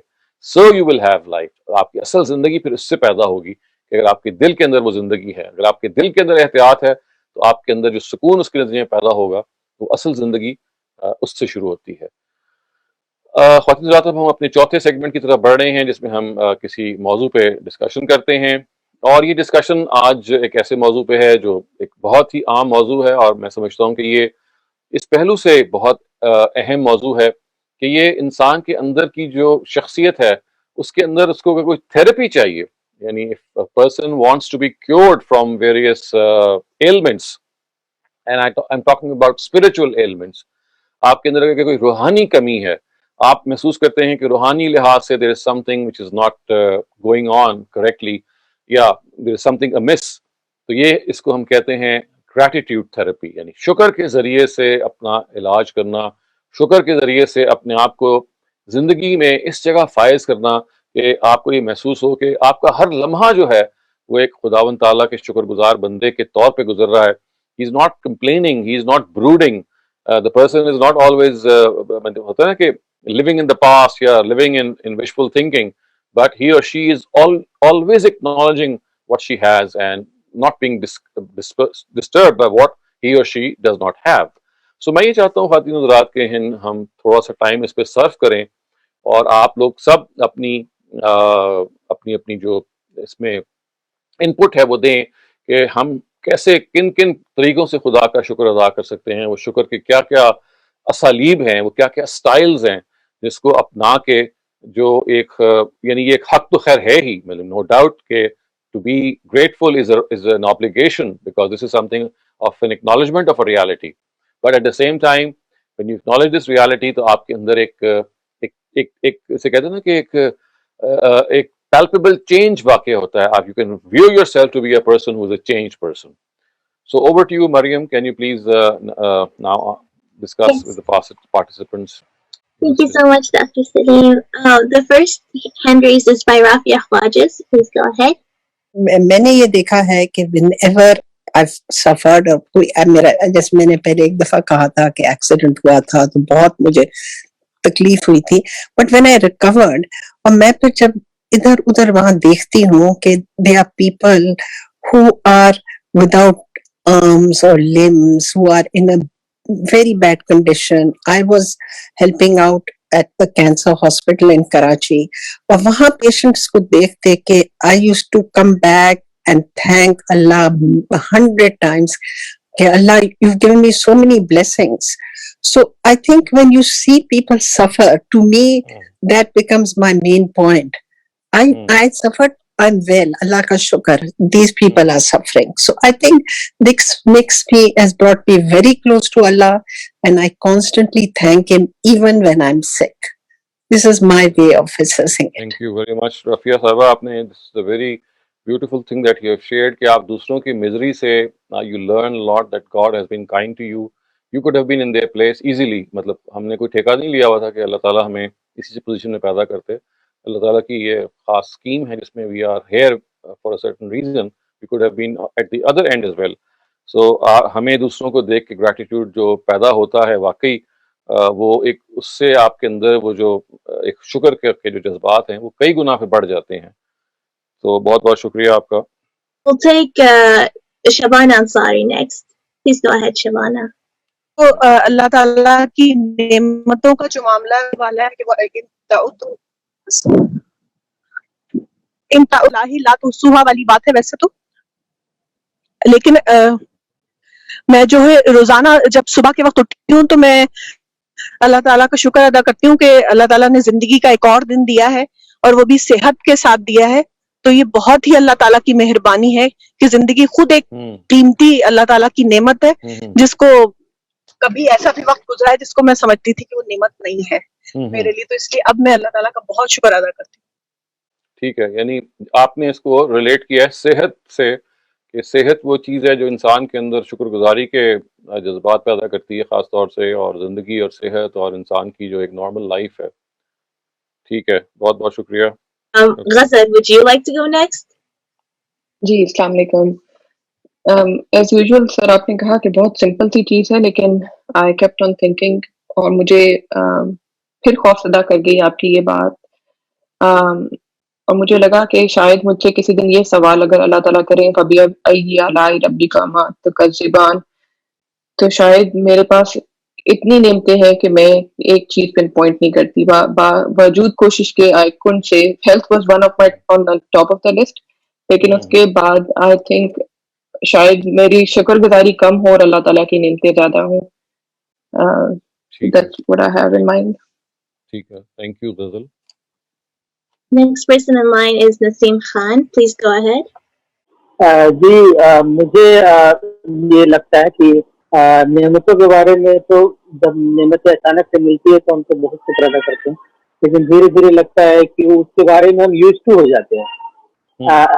so you will have life. آپ کی اصل زندگی پھر اس سے پیدا ہوگی کہ اگر آپ کے دل کے اندر وہ زندگی ہے, اگر آپ کے دل کے اندر احتیاط ہے, تو آپ کے اندر جو سکون اس کے نتیجے میں پیدا ہوگا وہ اصل زندگی اس سے شروع ہوتی ہے. خواتین حضرات, اب ہم اپنے چوتھے سیگمنٹ کی طرف بڑھ رہے ہیں جس میں ہم کسی موضوع پہ ڈسکشن کرتے ہیں, اور یہ ڈسکشن آج ایک ایسے موضوع پہ ہے جو ایک بہت ہی عام موضوع ہے, اور میں سمجھتا ہوں کہ یہ اس پہلو سے بہت اہم موضوع ہے کہ یہ انسان کے اندر کی جو شخصیت ہے اس کے اندر اس کو کوئی تھراپی چاہیے. یعنی if a person wants to be cured from various ailments, and I'm talking about spiritual ailments, آپ کے اندر اگر کوئی روحانی کمی ہے, آپ محسوس کرتے ہیں کہ روحانی لحاظ سے there is something which is not going on correctly, یا there is something amiss, تو یہ اس کو ہم کہتے ہیں gratitude therapy, یعنی شکر کے ذریعے سے اپنا علاج کرنا, شکر کے ذریعے سے اپنے آپ کو زندگی میں اس جگہ فائز کرنا کہ آپ کو یہ محسوس ہو کہ آپ کا ہر لمحہ جو ہے وہ ایک خداوند تعالیٰ کے شکر گزار بندے کے طور پہ گزر رہا ہے. He is not complaining, he is not brooding, the person is not always ہوتا ہے نا کہ living in the past, yeah, living in wishful thinking, but he or she is always acknowledging what she has and not being disturbed by what he or she does not have. So میں یہ چاہتا ہوں خواتین حضرات کہ ہم تھوڑا سا ٹائم اس پہ صرف کریں, اور آپ لوگ سب اپنی اپنی جو اس میں ان پٹ ہے وہ دیں کہ ہم کیسے کن طریقوں سے خدا کا شکر ادا کر سکتے ہیں, وہ شکر کے کیا کیا اسالیب ہیں, وہ کیا کیا سٹائلز ہیں جس کو اپنا کے جو ایک یعنی یہ ایک حق تو خیر ہے ہی, نو ڈاؤٹ کہ to be grateful is an obligation because this is something of an acknowledgement of a reality, but at the same time when you acknowledge this reality تو آپ کے اندر ایک اسے کہتے ہیں نا کہ ایک palpable change واقع ہوتا ہے. آپ you can view yourself to be a person who is a changed person. So over to you, Mariam. Can you please now discuss
Yes.
with the participants?
Thank you so much, Dr. Salim. The first hand raised is by Rafia Khwajas. Please go ahead.
میں نے یہ دیکھا ہے کہ whenever I've suffered, میرا جیسے میں نے پہلے ایک دفعہ کہا تھا کہ ایکسیڈنٹ ہوا تھا تو بہت مجھے تکلیف ہوئی تھی, بٹ when I recovered, اور میں پھر جب ادھر ادھر وہاں دیکھتی ہوں کہ there are people who are without arms or limbs, who are in a very bad condition. I was helping out at the cancer hospital in Karachi, اور وہاں پیشنٹس کو دیکھ دیکھ کے I used to come back and thank Allah 100 times کہ Allah, you've given me so many blessings. So I think when you see people suffer, to me that becomes my main point. I suffered, I'm well, Allah ka shukr, these people are suffering. So I think this makes me, has brought me very close to Allah, and I constantly thank Him even when I'm sick. This is my way of assessing it.
Thank you very much, Rafia Sahaba. آپ نے this is a very beautiful thing that you have shared کہ آپ دوسروں کی misery سے you learn a lot that God has been kind to you. You could have been in their place easily. مطلب ہم نے کوئی ٹھیکہ نہیں لیا ہوا تھا کہ اللہ تعالیٰ ہمیں اسی پوزیشن میں پیدا کرتے. اللہ تعالیٰ کی یہ خاص اسکیم ہے جس میں we are here for a certain reason. We could have been at the other end as well. So ہمیں دوسروں کو دیکھ کے gratitude جو پیدا ہوتا ہے واقعی وہ ایک اس سے آپ کے اندر وہ جو ایک شکر کے جو جذبات ہیں وہ کئی گنا پہ بڑھ جاتے ہیں. تو بہت بہت شکریہ آپ کا.
We'll take Shabana Ansari next. Please go ahead, Shabana.
تو اللہ تعالیٰ کی نعمتوں کا جو معاملہ والا ہے کہ وہ انتا الہی لا تحصوها والی بات ہے ویسے تو, لیکن میں جو ہے روزانہ جب صبح کے وقت اٹھتی ہوں تو میں اللہ تعالیٰ کا شکر ادا کرتی ہوں کہ اللہ تعالیٰ نے زندگی کا ایک اور دن دیا ہے اور وہ بھی صحت کے ساتھ دیا ہے. تو یہ بہت ہی اللہ تعالیٰ کی مہربانی ہے کہ زندگی خود ایک قیمتی اللہ تعالیٰ کی نعمت ہے جس کو کبھی ایسا بھی وقت گزرا ہے جس کو میں سمجھتی تھی کہ وہ نعمت نہیں ہے میرے لیے. تو اس لیے اب میں اللہ تعالیٰ کا بہت شکر ادا کرتی ہوں.
ٹھیک ہے, یعنی آپ نے اس کو ریلیٹ کیا ہے صحت سے, کہ صحت وہ چیز ہے جو انسان کے اندر شکر گزاری کے جذبات پیدا کرتی ہے خاص طور سے, اور زندگی اور صحت اور انسان کی جو ایک نارمل لائف ہے. ٹھیک ہے, بہت بہت شکریہ.
Ghazal, would you like to go next?
جی السلام علیکم. ایز یوزول سر آپ نے کہا کہ بہت سمپل سی چیز ہے, لیکن آئی کیپٹ آن تھنکنگ, اور مجھے پھر خوف زدہ کر گئی آپ کی یہ بات. اور مجھے لگا کہ شاید مجھ سے کسی دن یہ سوال اگر اللہ تعالیٰ کریں کبھی ای علائی ربی کا مات تکذبان, تو شاید میرے پاس اتنی نعمتیں ہیں کہ میں ایک چیز پن پوائنٹ نہیں کرتی. باوجود کوشش کے آئی کونٹ سے health was one of my on the top of the list, لیکن اس کے بعد آئی تھنک شاید میری شکر گزاری کم ہو اور اللہ تعالیٰ کی نعمتیں زیادہ ہوں. That's what I have in mind.
ٹھیک ہے, thank you ghazal.
Next person in line is Naseem Khan. Please go ahead.
جی مجھے یہ لگتا ہے کہ نعمتوں کے بارے میں تو جب نعمتیں اچانک سے ملتی ہے تو ہم تو بہت شکر ادا کرتے ہیں, لیکن دھیرے دھیرے لگتا ہے کہ اس کے بارے میں ہم یوز ٹو ہو جاتے ہیں,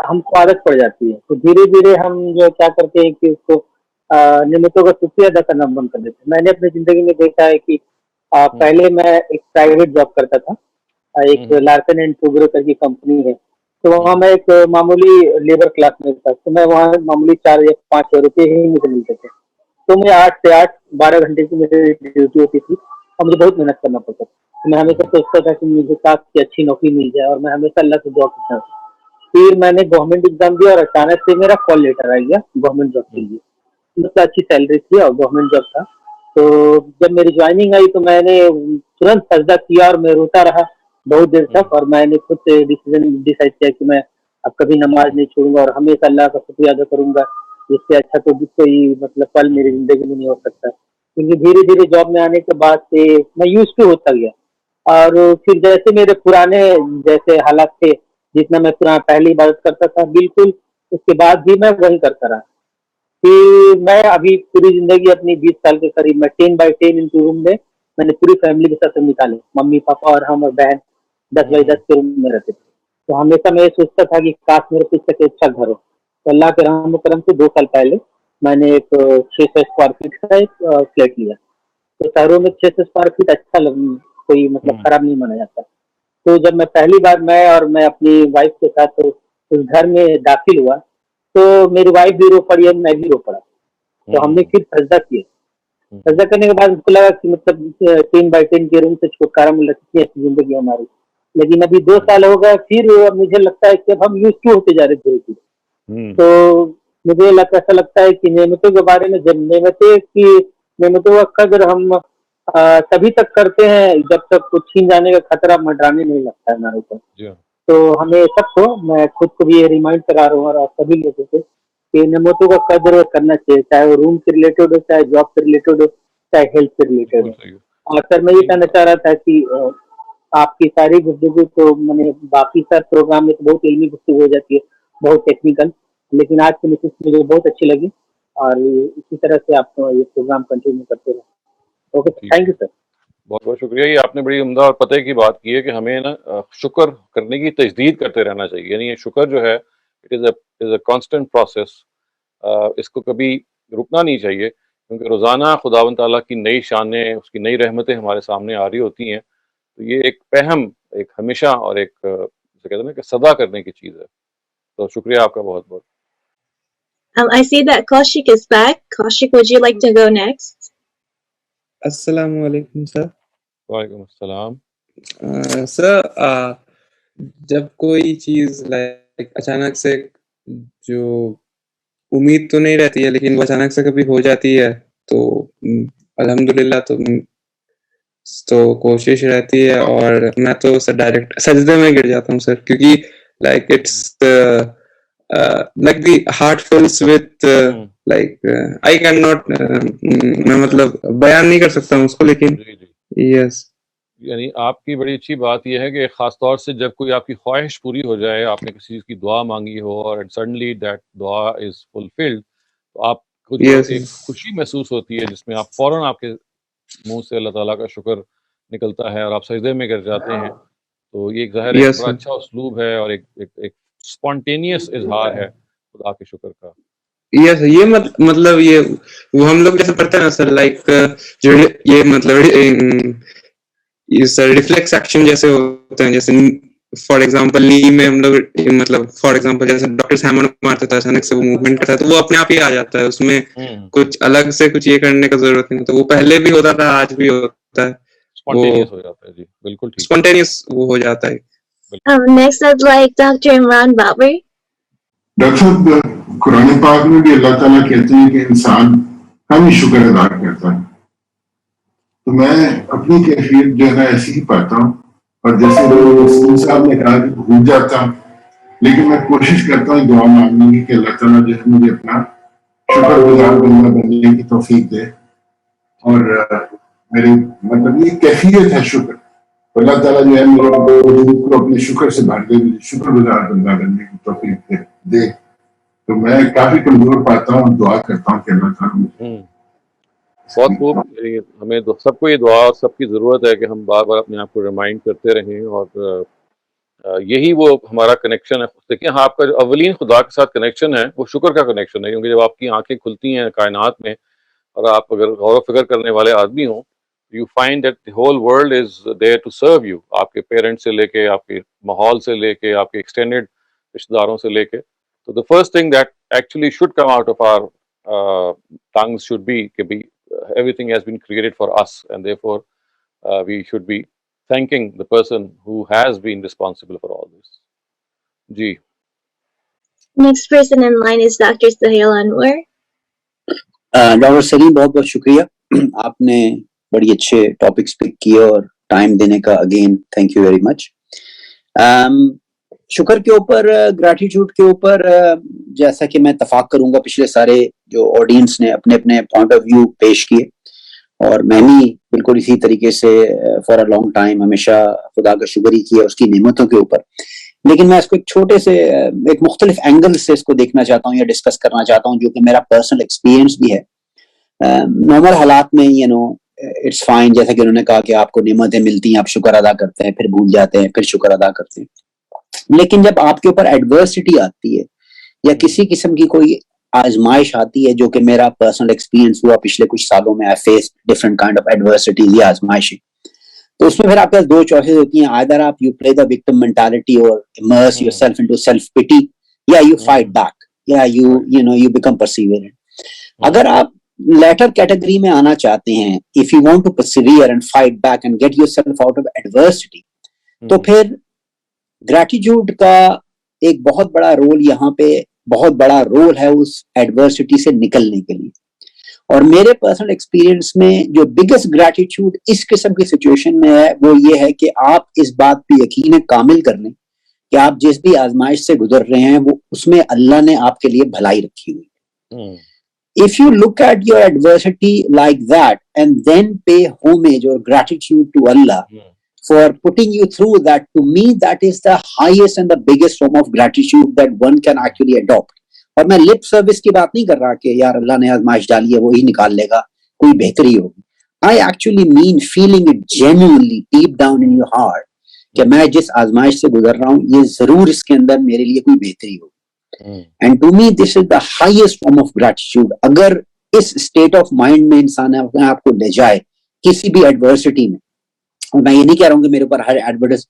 ہم کو عادت پڑ جاتی ہے. تو دھیرے دھیرے ہم جو کیا کرتے ہیں کہ اس کو نعمتوں کا شکریہ ادا کرنا بند کر دیتے ہیں. میں نے اپنی زندگی میں دیکھا ہے کہ پہلے میں ایک پرائیویٹ جاب کرتا تھا, ایک لارسن اینڈ ٹوبرو کر کی کمپنی ہے, تو وہاں میں ایک معمولی لیبر کلاس میں تھا. تو میں وہاں معمولی 4 یا 5 روپے ہی مجھے ملتے تھے. تو مجھے 8 سے 12 گھنٹے کی میری ڈیوٹی ہوتی تھی اور مجھے بہت محنت کرنا پڑتا تھا. میں ہمیشہ سوچتا تھا کہ مجھے کاش کی اچھی نوکری مل جائے, اور میں ہمیشہ اللہ سے دعا کرتا تھا. پھر میں نے گورنمنٹ ایگزام دیا اور اچانک سے میرا کال لیٹر آ گیا گورنمنٹ جاب کے لیے. مجھے اچھی سیلری تھی اور گورنمنٹ جاب تھا. تو جب میری جوائننگ آئی تو میں نے ترنت سجدہ کیا اور میں روتا رہا بہت دیر تک, اور میں نے خود سے ڈیسائڈ کیا کہ میں اب کبھی نماز نہیں چھوڑوں گا اور ہمیشہ اللہ کا شکریہ ادا کروں گا. جس سے اچھا تو کوئی مطلب پل میری زندگی میں نہیں ہو سکتا, کیونکہ دھیرے دھیرے جاب میں آنے کے بعد سے میں یوز ٹو ہوتا گیا. اور پھر جیسے میرے پرانے جیسے حالات تھے, جتنا میں پہلی عبادت کرتا تھا بالکل اس کے بعد بھی میں وہی کرتا رہا. پھر میں ابھی پوری زندگی اپنی 20 سال کے قریب میں 10x10 انٹو روم میں نے پوری فیملی کے ساتھ نکالے, ممی پاپا اور ہم اور بہن 10x10 کے روم میں رہتے تھے. تو ہمیشہ میں یہ سوچتا تھا کہ کاش میرے پیچھے سے اچھا گھر ہو. تو اللہ کے رحم و کرم سے 2 سال پہلے میں نے ایک 600 اسکوائر فٹ کا ایک فلیٹ لیا. تو شہروں میں 600 اسکوائر فٹ اچھا کوئی مطلب خراب نہیں مانا جاتا. تو جب میں پہلی بار میں اپنی وائف کے ساتھ اس گھر میں داخل ہوا تو میری وائف بھی رو پڑی اور میں بھی رو پڑا. تو ہم نے پھر سجدہ کیا. سجدہ کرنے کے بعد مجھ کو لگا کہ مطلب 10x10 کے روم سے چھٹکارا مل رہا, کتنی اچھی زندگی ہماری. لیکن ابھی 2 سال ہو گئے, پھر مجھے لگتا ہے کہ اب ہم یوز ٹو ہوتے جا رہے دھیرے دھیرے. تو مجھے ایسا لگتا ہے کہ نعمتوں کے بارے میں جب نعمتوں کا قدر ہم تبھی تک کرتے ہیں جب تک کچھ چھین جانے کا خطرہ منڈرانے نہیں لگتا ہے ہمارے اوپر. تو ہمیں سب کو, میں خود کو بھی یہ ریمائنڈ کرا رہا ہوں اور سبھی لوگوں کو کہ نعمتوں کا قدر کرنا چاہیے, چاہے وہ روم سے ریلیٹڈ ہو, چاہے جاب سے ریلیٹڈ ہو, چاہے ہیلتھ سے ریلیٹڈ ہو. اور سر میں یہ کہنا چاہ رہا تھا کہ آپ کی ساری گفتگو تو میں نے باقی سر پروگرام میں تو بہت علمی گفتگو ہو جاتی ہے, بہت ٹیکنیکل, لیکن آج کی نشست مجھے بہت اچھی لگی اور اسی طرح سے آپ کو یہ پروگرام کنٹینیو کرتے رہیں. Okay, thank you sir. بہت
بہت شکریہ. یہ آپ نے بڑی عمدہ اور پتہ کی بات کی ہے کہ ہمیں نا شکر کرنے کی تجدید کرتے رہنا چاہیے. یعنی یہ شکر جو ہے it is a constant process, اس کو کبھی رکنا نہیں چاہیے, کیونکہ روزانہ خداوند تعالیٰ کی نئی شانیں, اس کی نئی رحمتیں ہمارے سامنے آ رہی ہوتی ہیں. تو یہ ایک پہم, ایک ہمیشہ اور ایک جسے کہتے ہیں نا کہ صدا کرنے کی چیز ہے. تو شکریہ آپ کا بہت بہت.
I see that Kaushik is back. Kaushik, would you like to go next?
السلام علیکم سر.
وعلیکم السلام.
سر جب کوئی چیز لائک اچانک سے جو امید تو نہیں رہتی ہے لیکن وہ اچانک سے کبھی ہو جاتی ہے تو الحمدللہ تو کوشش رہتی ہے, اور میں تو سر ڈائریکٹ سجدے میں گر جاتا ہوں سر, کیونکہ like it's like the heart fills with like I cannot میں مطلب بیان نہیں کر سکتا ہوں اس کو, لیکن Yes.
یعنی آپ کی بڑی اچھی بات یہ ہے کہ خاص طور سے جب کوئی آپ کی خواہش پوری ہو جائے, آپ نے کسی چیز کی دعا مانگی ہو اور سڈنلی دیٹ دعا از فلفلڈ, تو آپ کو جو
Yes.
ایک خوشی محسوس ہوتی ہے جس میں آپ فوراً آپ کے منہ سے اللہ تعالیٰ کا شکر نکلتا ہے اور آپ سجدے میں گر جاتے ہیں, تو یہ ایک ظاہر ایک
Yes,
بڑا
sir.
اچھا اسلوب ہے اور ایک اسپونٹینیس اظہار ہے خدا کے شکر کا.
یس یہ مطلب یہ وہ ہم لوگ جیسے پڑھتے ہیں نا سر, لائک جو یہ مطلب سر ریفلیکس ایکشن جیسے ہوتے ہیں, جیسے فار ایگزامپل نی میں ہم لوگ مطلب فار ایگزامپل جیسے ڈاکٹر سیمن مارتا تھا اچانک سے وہ موومنٹ کرتا ہے تو وہ اپنے آپ ہی آ جاتا ہے, اس میں کچھ الگ سے کچھ یہ کرنے کا ضرورت نہیں, تو وہ پہلے بھی ہوتا تھا آج بھی ہوتا ہے, وہ
اسپونٹینیس ہو جاتا ہے. جی بالکل ٹھیک,
اسپونٹینیس وہ ہو جاتا ہے.
Next I'd like Dr. Imran Babar.
Doctor صاحب قرآن پاک میں بھی اللہ تعالیٰ کہتے ہیں کہ انسان ہم ہی شکر ادا کرتا ہے, تو میں اپنی کیفیت جو ہے نا ایسی ہی پاتا ہوں, اور جیسے رسول صاحب نے کہا کہ بھول جاتا ہوں, لیکن میں کوشش کرتا ہوں دعا مانگنے کی کہ اللہ تعالیٰ جو ہے مجھے اپنا شکر گزار بندہ بننے کی توفیق دے, اور میری مطلب یہ کیفیت ہے شکر, اللہ تعالیٰ جو ہے میرے وجود کو اپنے شکر سے بھر دے, مجھے شکر گزار بندہ بننے کی توفیق دے. تو میں کافی کمزور پاتا ہوں, دعا کرتا ہوں کہ اللہ تعالیٰ.
بہت خوب. ہمیں سب کو یہ دعا اور سب کی ضرورت ہے کہ ہم بار بار اپنے آپ کو ریمائنڈ کرتے رہیں, اور یہی وہ ہمارا کنیکشن ہے. دیکھیں ہاں, آپ کا جو اولین خدا کے ساتھ کنیکشن ہے وہ شکر کا کنیکشن ہے, کیونکہ جب آپ کی آنکھیں کھلتی ہیں کائنات میں اور آپ اگر غور و فکر کرنے والے آدمی ہوں, you find that the whole world is there to serve you. آپ کے پیرنٹس سے لے کے, آپ کے ماحول سے لے کے, آپ کے ایکسٹینڈیڈ رشتے داروں سے لے کے, تو the first thing that actually should come out of our tongues should be کہ بھی everything has been created for us, and therefore we should be thanking the person who has been responsible for all this. جی.
Next person in line is Dr. Sahil Anwar.
Doctor Saleem بہت بہت شکریہ, آپ نے بڑی اچھے ٹاپکس پک کیے اور ٹائم دینے کا again thank you very much. شکر کے اوپر, گریٹیٹیوڈ کے اوپر جیسا کہ میں اتفاق کروں گا, پچھلے سارے جو آڈینس نے اپنے اپنے پوائنٹ آف ویو پیش کیے, اور میں بھی بالکل اسی طریقے سے فار اے لانگ ٹائم ہمیشہ خدا کا شکر ہی کیا اس کی نعمتوں کے اوپر. لیکن میں اس کو ایک چھوٹے سے ایک مختلف اینگل سے اس کو دیکھنا چاہتا ہوں یا ڈسکس کرنا چاہتا ہوں, جو کہ میرا پرسنل ایکسپیرینس بھی ہے. نارمل حالات میں اٹس فائن, جیسا کہ انہوں نے کہا کہ آپ کو نعمتیں ملتی ہیں, آپ شکر ادا کرتے ہیں, پھر بھول جاتے ہیں, پھر شکر ادا کرتے ہیں. لیکن جب آپ کے اوپر ایڈورسٹی آتی ہے یا کسی قسم کی کوئی آزمائش آتی ہے, جو کہ میرا پرسنل ایکسپیرینس ہوا پچھلے کچھ سالوں میں, I face different kind of adversities یا آزمائشیں, تو اس میں پھر آپ کے پاس دو چوائسز ہوتی ہیں. آئدر آپ you play the victim mentality اور immerse yourself into self pity, یا you fight back, یا you become perseverant. اگر آپ لیٹر کیٹیگری میں آنا چاہتے ہیں, if you want to persevere and fight back and get yourself out of adversity, تو پھر گریٹیٹیوڈ کا ایک بہت بڑا رول یہاں پہ بہت بڑا رول ہے اس ایڈورسٹی سے نکلنے کے لیے. اور میرے پرسنل ایکسپیرینس میں جو بگیسٹ گریٹیٹیوڈ اس قسم کی سچویشن میں ہے وہ یہ ہے کہ آپ اس بات پہ یقین کامل کر لیں کہ آپ جس بھی آزمائش سے گزر رہے ہیں وہ اس میں اللہ نے آپ کے لیے بھلائی رکھی ہوئی. If you look at your adversity like that and then pay homage or gratitude to Allah for putting you through that, to me that is the highest and the biggest form of gratitude that one can actually adopt. اور میں lip service کی بات نہیں کر رہا کہ یار اللہ نے آزمائش ڈالی ہے وہی نکال لے گا, کوئی بہتری ہوگی. I actually mean feeling it genuinely deep down in your heart کہ میں جس آزمائش سے گزر رہا ہوں یہ ضرور اس کے اندر میرے لیے کوئی بہتری ہوگی. And to me this is the highest form of gratitude. اگر اس state of mind میں انسان اپنے آپ کو لے جائے کسی بھی ایڈورسٹی میں, اور میں یہ نہیں کہہ رہا ہوں کہ میرے اوپر ہر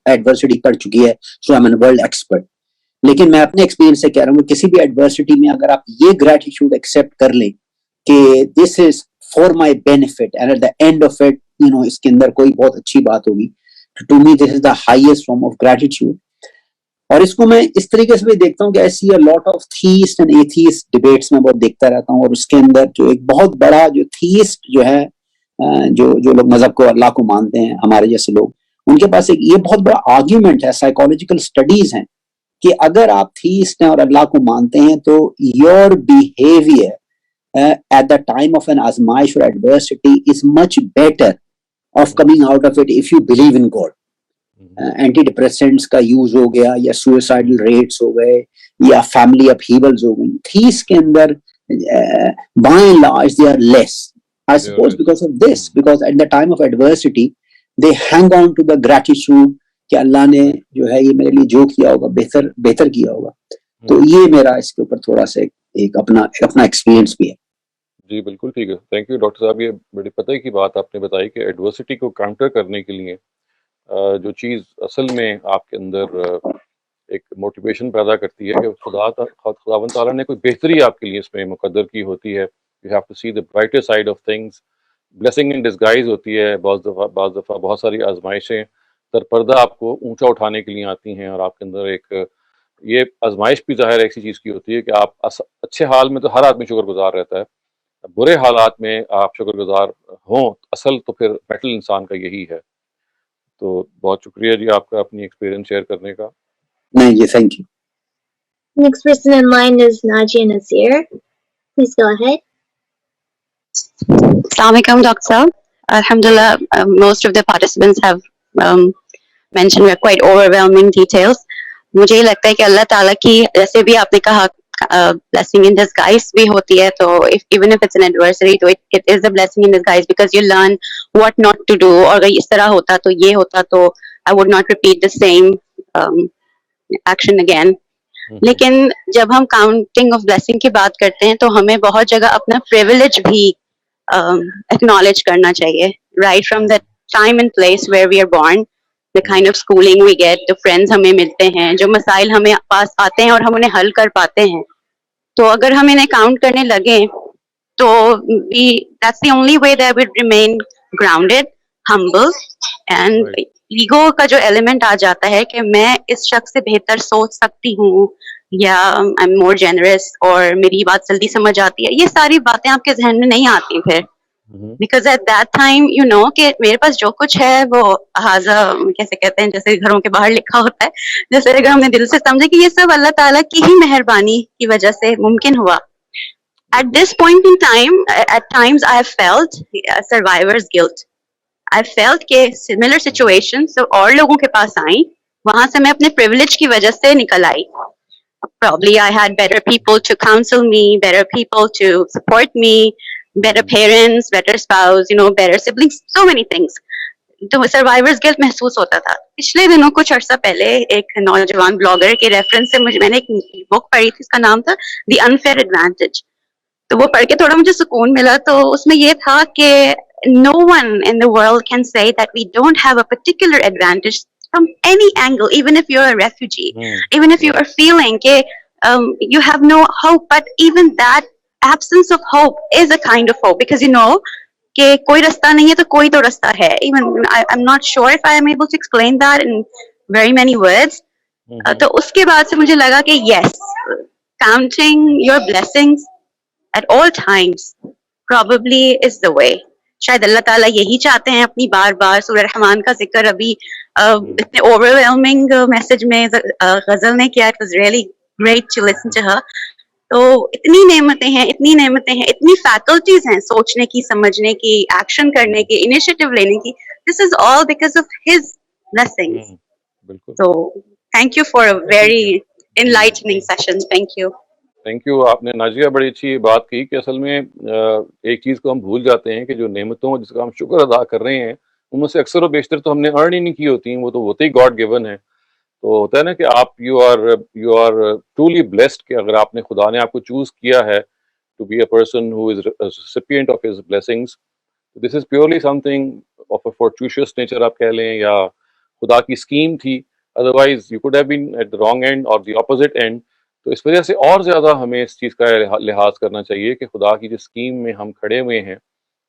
ایڈورسٹی پڑ چکی ہے so I'm a world expert, لیکن میں اپنے ایکسپیرینس سے کہہ رہا ہوں کہ کسی بھی ایڈورسٹی میں اگر آپ یہ گریٹیٹیوڈ ایکسیپٹ کر لیں کہ this is for my benefit and at the end of it اس کے اندر کوئی بہت اچھی بات ہوگی, to me this is the highest form of gratitude. اور اس کو میں اس طریقے سے بھی دیکھتا ہوں کہ ایسی lot of theist and atheist debates میں بہت دیکھتا رہتا ہوں, اور اس کے اندر جو ایک بہت بڑا جو تھیسٹ جو ہے جو لوگ مذہب کو اللہ کو مانتے ہیں ہمارے جیسے لوگ, ان کے پاس ایک یہ بہت بڑا آرگیومنٹ ہے, سائیکولوجیکل اسٹڈیز ہیں کہ اگر آپ تھیسٹ ہیں اور اللہ کو مانتے ہیں تو your behaviour at the time of an آزمائش اور adversity is much better of coming out of it if you believe in God. Antidepressants کا یوز ہو گیا یا سوئسائڈل ریٹس ہو گئے یا فیملی اپہیولز ہو گئی, تھیس کے اندر by and large they are less, I suppose, because of this, because at the time of adversity they hang on to the gratitude کہ اللہ نے جو ہے یہ میرے لیے جو کیا ہوگا بہتر کیا ہوگا. تو یہ میرا اس کے اوپر تھوڑا سا ایک اپنا ایکسپیرینس بھی ہے.
جی بالکل ٹھیک ہے, تھینک یو ڈاکٹر صاحب. یہ بڑی پتہ کی بات آپ نے بتائی کہ ایڈورسٹی کو کاؤنٹر کرنے کے لیے جو چیز اصل میں آپ کے اندر ایک موٹیویشن پیدا کرتی ہے کہ خداوند تعالیٰ نے کوئی بہتری آپ کے لیے اس میں مقدر کی ہوتی ہے. You have to see the brighter side of things. Blessing in disguise ہوتی ہے. بعض دفعہ بہت ساری آزمائشیں در پردہ آپ کو اونچا اٹھانے کے لیے آتی ہیں, اور آپ کے اندر ایک یہ آزمائش بھی ظاہر ایسی چیز کی ہوتی ہے کہ آپ اچھے حال میں تو ہر آدمی شکر گزار رہتا ہے, برے حالات میں آپ شکر گزار ہوں. اصل تو پھر میٹل انسان کا یہی ہے. تو بہت شکریہ جی آپ کا اپنی ایکسپیرینس شیئر کرنے کا.
نہیں جی, thank you.
Next person in line is Najia Nasir. Please go ahead.
Assalamu alaikum, Dr. Saab. Alhamdulillah, most of the participants have mentioned quite overwhelming details. مجھے یہ لگتا ہے کہ اللہ تعالیٰ کی جیسے بھی آپ نے کہا blessing in disguise بھی ہوتی ہے, تو even if it's an adversity, تو it is a blessing in disguise because you learn what not to do. اور اگر اس طرح ہوتا تو یہ ہوتا تو I would not repeat the same action again. لیکن جب ہم کاؤنٹنگ آف بلیسنگ کی بات کرتے ہیں تو ہمیں بہت جگہ اپنا پریویلیج بھی acknowledge کرنا چاہیے, right from the time and place where we are born, the kind of schooling we get, the friends ہمیں ملتے ہیں, جو مسائل ہمیں پاس آتے ہیں اور ہم انہیں حل کر پاتے ہیں. تو اگر ہم انہیں کاؤنٹ کرنے لگیں تو that's the only way that we remain grounded, humble, and ego کا جو ایلیمنٹ آ جاتا ہے کہ میں اس شخص سے بہتر سوچ سکتی ہوں یا I'm more generous اور میری بات جلدی سمجھ آتی ہے, یہ ساری باتیں آپ کے ذہن میں نہیں آتی پھر. Because at that time you know کہ میرے پاس جو کچھ ہے وہ حاضہ کیسے کہتے ہیں, جیسے گھروں کے باہر لکھا ہوتا ہے, جیسے اگر ہم نے دل سے سمجھے کہ یہ سب اللہ تعالیٰ کی ہی مہربانی کی وجہ سے ممکن ہوا. At this point in time, at times I have felt survivor's guilt. I felt کہ similar situations اور لوگوں کے پاس آئیں, وہاں سے میں اپنے privilege کی وجہ سے نکل آئی. Probably I had better people to counsel me, better people to support me, better parents, better spouse, better siblings, so many things. تو سروائیورز گلٹ محسوس ہوتا تھا. پچھلے دنوں کچھ عرصہ پہلے ایک نوجوان بلاگر کے ریفرنس سے میں نے ایک بک پڑھی تھی, اس کا نام تھا دی انفیئر ایڈوانٹیج. تو وہ پڑھ کے تھوڑا مجھے سکون ملا. تو اس میں یہ تھا کہ no one in the world can say that we don't have a particular advantage from any angle, even if you're a refugee, even if you are feeling you have no hope, but even that absence of hope is a kind of hope, because کہ کوئی رستہ نہیں ہے تو کوئی تو رستہ ہے. Even I'm not sure if I am able to explain that in very many words. تو اس کے بعد سے مجھے لگا کہ yes, counting your blessings at all times probably is the way. شاید اللہ تعالیٰ یہی چاہتے ہیں اپنی بار بار. سورہ رحمان کا ذکر ابھی اتنے overwhelming میسج میں غزل نے کیا. It was really great to listen to her. تو اتنی نعمتیں ہیں, اتنی فیکلٹیز ہیں سوچنے کی, سمجھنے کی, ایکشن کرنے کی, انیشیٹو لینے کی. This is all because of his blessings. So thank you for a very enlightening session. Thank you.
Thank you. آپ نے نازیہ بڑی اچھی بات کی کہ اصل میں ایک چیز کو ہم بھول جاتے ہیں کہ جو نعمتوں جس کا ہم شکر ادا کر رہے ہیں ان میں سے اکثر و بیشتر تو ہم نے ارن ہی نہیں کی ہوتی ہیں, وہ تو ہوتے ہی گاڈ گیون ہے. تو ہوتا ہے نا کہ آپ یو آر ٹرولی بلیسڈ کہ اگر آپ نے خدا نے آپ کو چوز کیا ہے to be a person who is recipient of his blessings. This is purely something of a fortuitous nature آپ کہہ لیں, یا خدا کی اسکیم تھی. Otherwise you could have been at the wrong end اور دی اپوزٹ اینڈ. تو اس وجہ سے اور زیادہ ہمیں اس چیز کا لحاظ کرنا چاہیے کہ خدا کی جو اسکیم میں ہم کھڑے ہوئے ہیں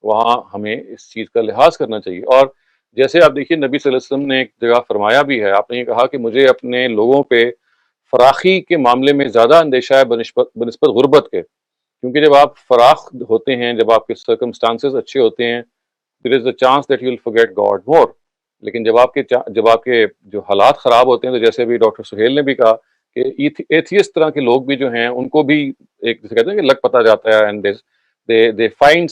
وہاں ہمیں اس چیز کا لحاظ کرنا چاہیے. اور جیسے آپ دیکھیے نبی صلی اللہ علیہ وسلم نے ایک جگہ فرمایا بھی ہے, آپ نے یہ کہا کہ مجھے اپنے لوگوں پہ فراخی کے معاملے میں زیادہ اندیشہ ہے بنسبت غربت کے, کیونکہ جب آپ فراخ ہوتے ہیں, جب آپ کے سرکمسٹانسز اچھے ہوتے ہیں, there is a chance that you will forget God more. لیکن جب آپ کے جو حالات خراب ہوتے ہیں, تو جیسے بھی ڈاکٹر سہیل نے بھی کہا کہ ایتھیسٹ طرح کے لوگ بھی جو ہیں ان کو بھی ایک جیسے کہتے ہیں کہ لگ پتہ جاتا ہے, and they find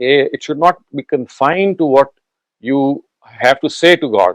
it should not be confined to what you have to say to God।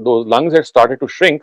those lungs had started to shrink,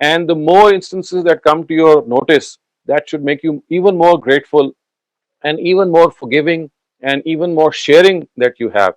and the more instances that come to your notice, that should make you even more grateful and even more forgiving and even more sharing that you have।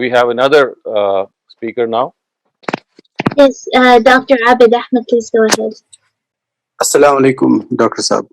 we have another speaker now।
Yes, Dr. Abid Ahmed, please go ahead.
Assalamu alaikum, Dr. Saab।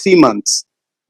3 months,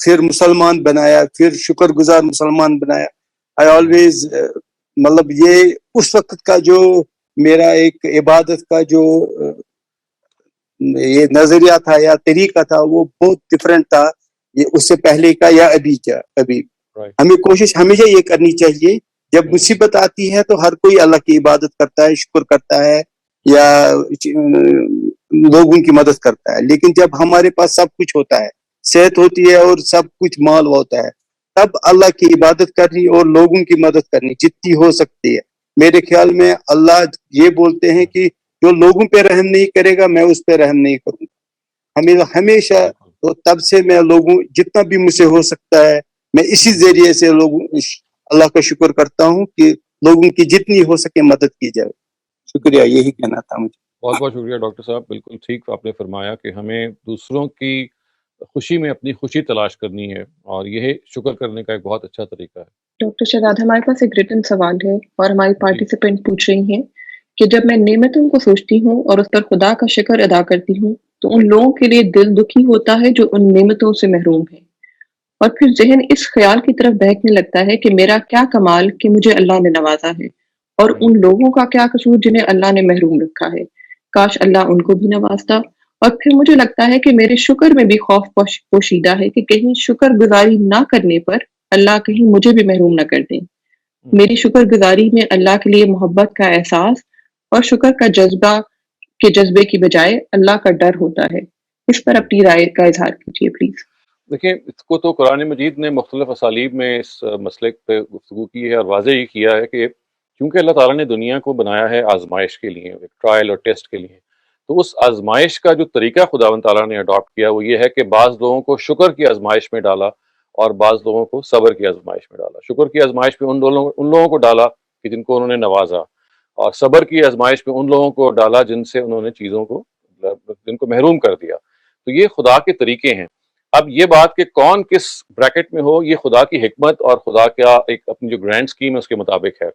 پھر مسلمان بنایا، پھر شکر گزار مسلمان بنایا. I always مطلب یہ اس وقت کا جو میرا ایک عبادت کا جو یہ نظریہ تھا یا طریقہ تھا وہ بہت ڈفرینٹ تھا یہ اس سے پہلے کا یا ابھی. ہمیں کوشش ہمیشہ یہ کرنی چاہیے جب مصیبت آتی ہے تو ہر کوئی اللہ کی عبادت کرتا ہے، شکر کرتا ہے یا لوگوں کی مدد کرتا ہے. لیکن جب ہمارے پاس سب کچھ ہوتا ہے، صحت ہوتی ہے اور سب کچھ مال ہوتا ہے، تب اللہ کی عبادت کرنی اور لوگوں کی مدد کرنی جتنی ہو سکتی ہے. میرے خیال میں اللہ یہ بولتے ہیں کہ جو لوگوں پہ رحم نہیں کرے گا میں اس پہ رحم نہیں کروں گا. ہمیشہ تو تب سے میں لوگوں جتنا بھی مجھ سے ہو سکتا ہے میں اسی ذریعے سے لوگوں اللہ کا شکر کرتا ہوں کہ لوگوں کی جتنی ہو سکے مدد کی جائے. شکریہ، یہی کہنا تھا مجھے.
بہت بہت شکریہ ڈاکٹر صاحب، بالکل ٹھیک آپ نے فرمایا کہ ہمیں دوسروں کی خوشی میں اپنی خوشی تلاش کرنی ہے اور یہ شکر کرنے کا ایک بہت اچھا طریقہ ہے.
ڈاکٹر شہزاد، ہمارے پاس ایک ریٹن سوال ہے اور ہماری پارٹیسپینٹ پوچھ رہی ہیں کہ جب میں نعمتوں کو سوچتی ہوں اور اس پر خدا کا شکر ادا کرتی ہوں تو ان لوگوں کے لیے دل دکھی ہوتا ہے جو ان نعمتوں سے محروم ہیں، اور پھر ذہن اس خیال کی طرف بہکنے لگتا ہے کہ میرا کیا کمال کہ مجھے اللہ نے نوازا ہے، اور ان لوگوں کا کیا قصور جنہیں اللہ نے محروم رکھا ہے، کاش اللہ ان کو بھی نوازتا. اور پھر مجھے لگتا ہے کہ میرے شکر میں بھی خوف پوشیدہ ہے کہ کہیں شکر گزاری نہ کرنے پر اللہ کہیں مجھے بھی محروم نہ کر دیں. میری شکر گزاری میں اللہ کے لیے محبت کا احساس اور شکر کا جذبے کی بجائے اللہ کا ڈر ہوتا ہے. اس پر اپنی رائے کا اظہار کیجیے پلیز.
دیکھیں، اس کو تو قرآن مجید نے مختلف اسالیب میں اس مسئلے پہ گفتگو کی ہے اور واضح یہ کیا ہے کہ کیونکہ اللہ تعالیٰ نے دنیا کو بنایا ہے آزمائش کے لیے، ایک ٹرائل اور ٹیسٹ کے لیے، تو اس آزمائش کا جو طریقہ خداوند تعالیٰ نے اڈاپٹ کیا وہ یہ ہے کہ بعض لوگوں کو شکر کی آزمائش میں ڈالا اور بعض لوگوں کو صبر کی آزمائش میں ڈالا. شکر کی آزمائش میں ان لوگوں کو ڈالا کہ جن کو انہوں نے نوازا، اور صبر کی آزمائش میں ان لوگوں کو ڈالا جن سے انہوں نے چیزوں کو جن کو محروم کر دیا. تو یہ خدا کے طریقے ہیں. اب یہ بات کہ کون کس بریکٹ میں ہو، یہ خدا کی حکمت اور خدا کا ایک اپنی جو گرینڈ اسکیم ہے اس کے مطابق ہے.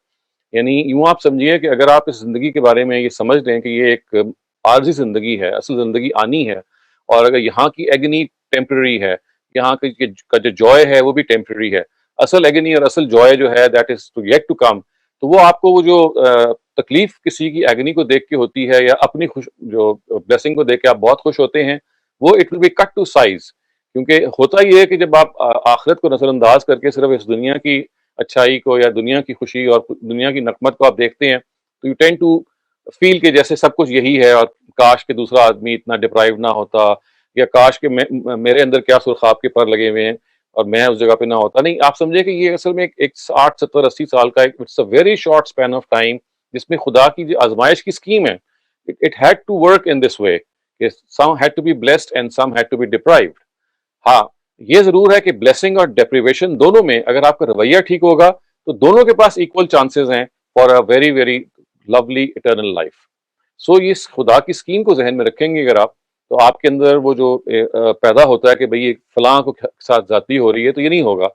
یعنی یوں آپ سمجھیے کہ اگر آپ اس زندگی کے بارے میں یہ سمجھ لیں کہ یہ ایک عارضی زندگی ہے، اصل زندگی آنی ہے، اور اگر یہاں کی ایگنی ٹیمپرری ہے، یہاں کا جو جوائے ہے وہ بھی ٹیمپرری ہے، اصل ایگنی اور اصل جوائے جو ہے that is to yet to come, تو وہ آپ کو وہ جو تکلیف کسی کی ایگنی کو دیکھ کے ہوتی ہے یا اپنی جو بلیسنگ کو دیکھ کے آپ بہت خوش ہوتے ہیں، وہ it will be cut to size. کیونکہ ہوتا یہ ہے کہ جب آپ آخرت کو نظر انداز کر کے صرف اس دنیا کی اچھائی کو یا دنیا کی خوشی اور دنیا کی نقمت کو آپ دیکھتے ہیں تو یو ٹینڈ ٹو فیل کہ جیسے سب کچھ یہی ہے، اور کاش کہ دوسرا آدمی اتنا ڈپرائیو نہ ہوتا، یا کاش کہ میرے اندر کیا سرخاب کے پر لگے ہوئے ہیں اور میں اس جگہ پہ نہ ہوتا. نہیں، آپ سمجھے کہ یہ اصل میں ایک 60 70 80 سال کا it's a very short span of time جس میں خدا کی جو آزمائش کی اسکیم ہے it had to work in this way کہ some had to be blessed and some had to be deprived. ہاں، یہ ضرور ہے کہ بلیسنگ اور ڈیپریویشن دونوں میں اگر آپ کا رویہ ٹھیک ہوگا تو دونوں کے پاس ایکول چانسز ہیں for a very very lovely eternal life. So اس خدا کی اسکیم کو ذہن میں رکھیں گے اگر آپ، تو آپ کے اندر وہ جو پیدا ہوتا ہے کہ بھئی فلاں کو ساتھ ذاتی ہو رہی ہے، تو یہ نہیں ہوگا.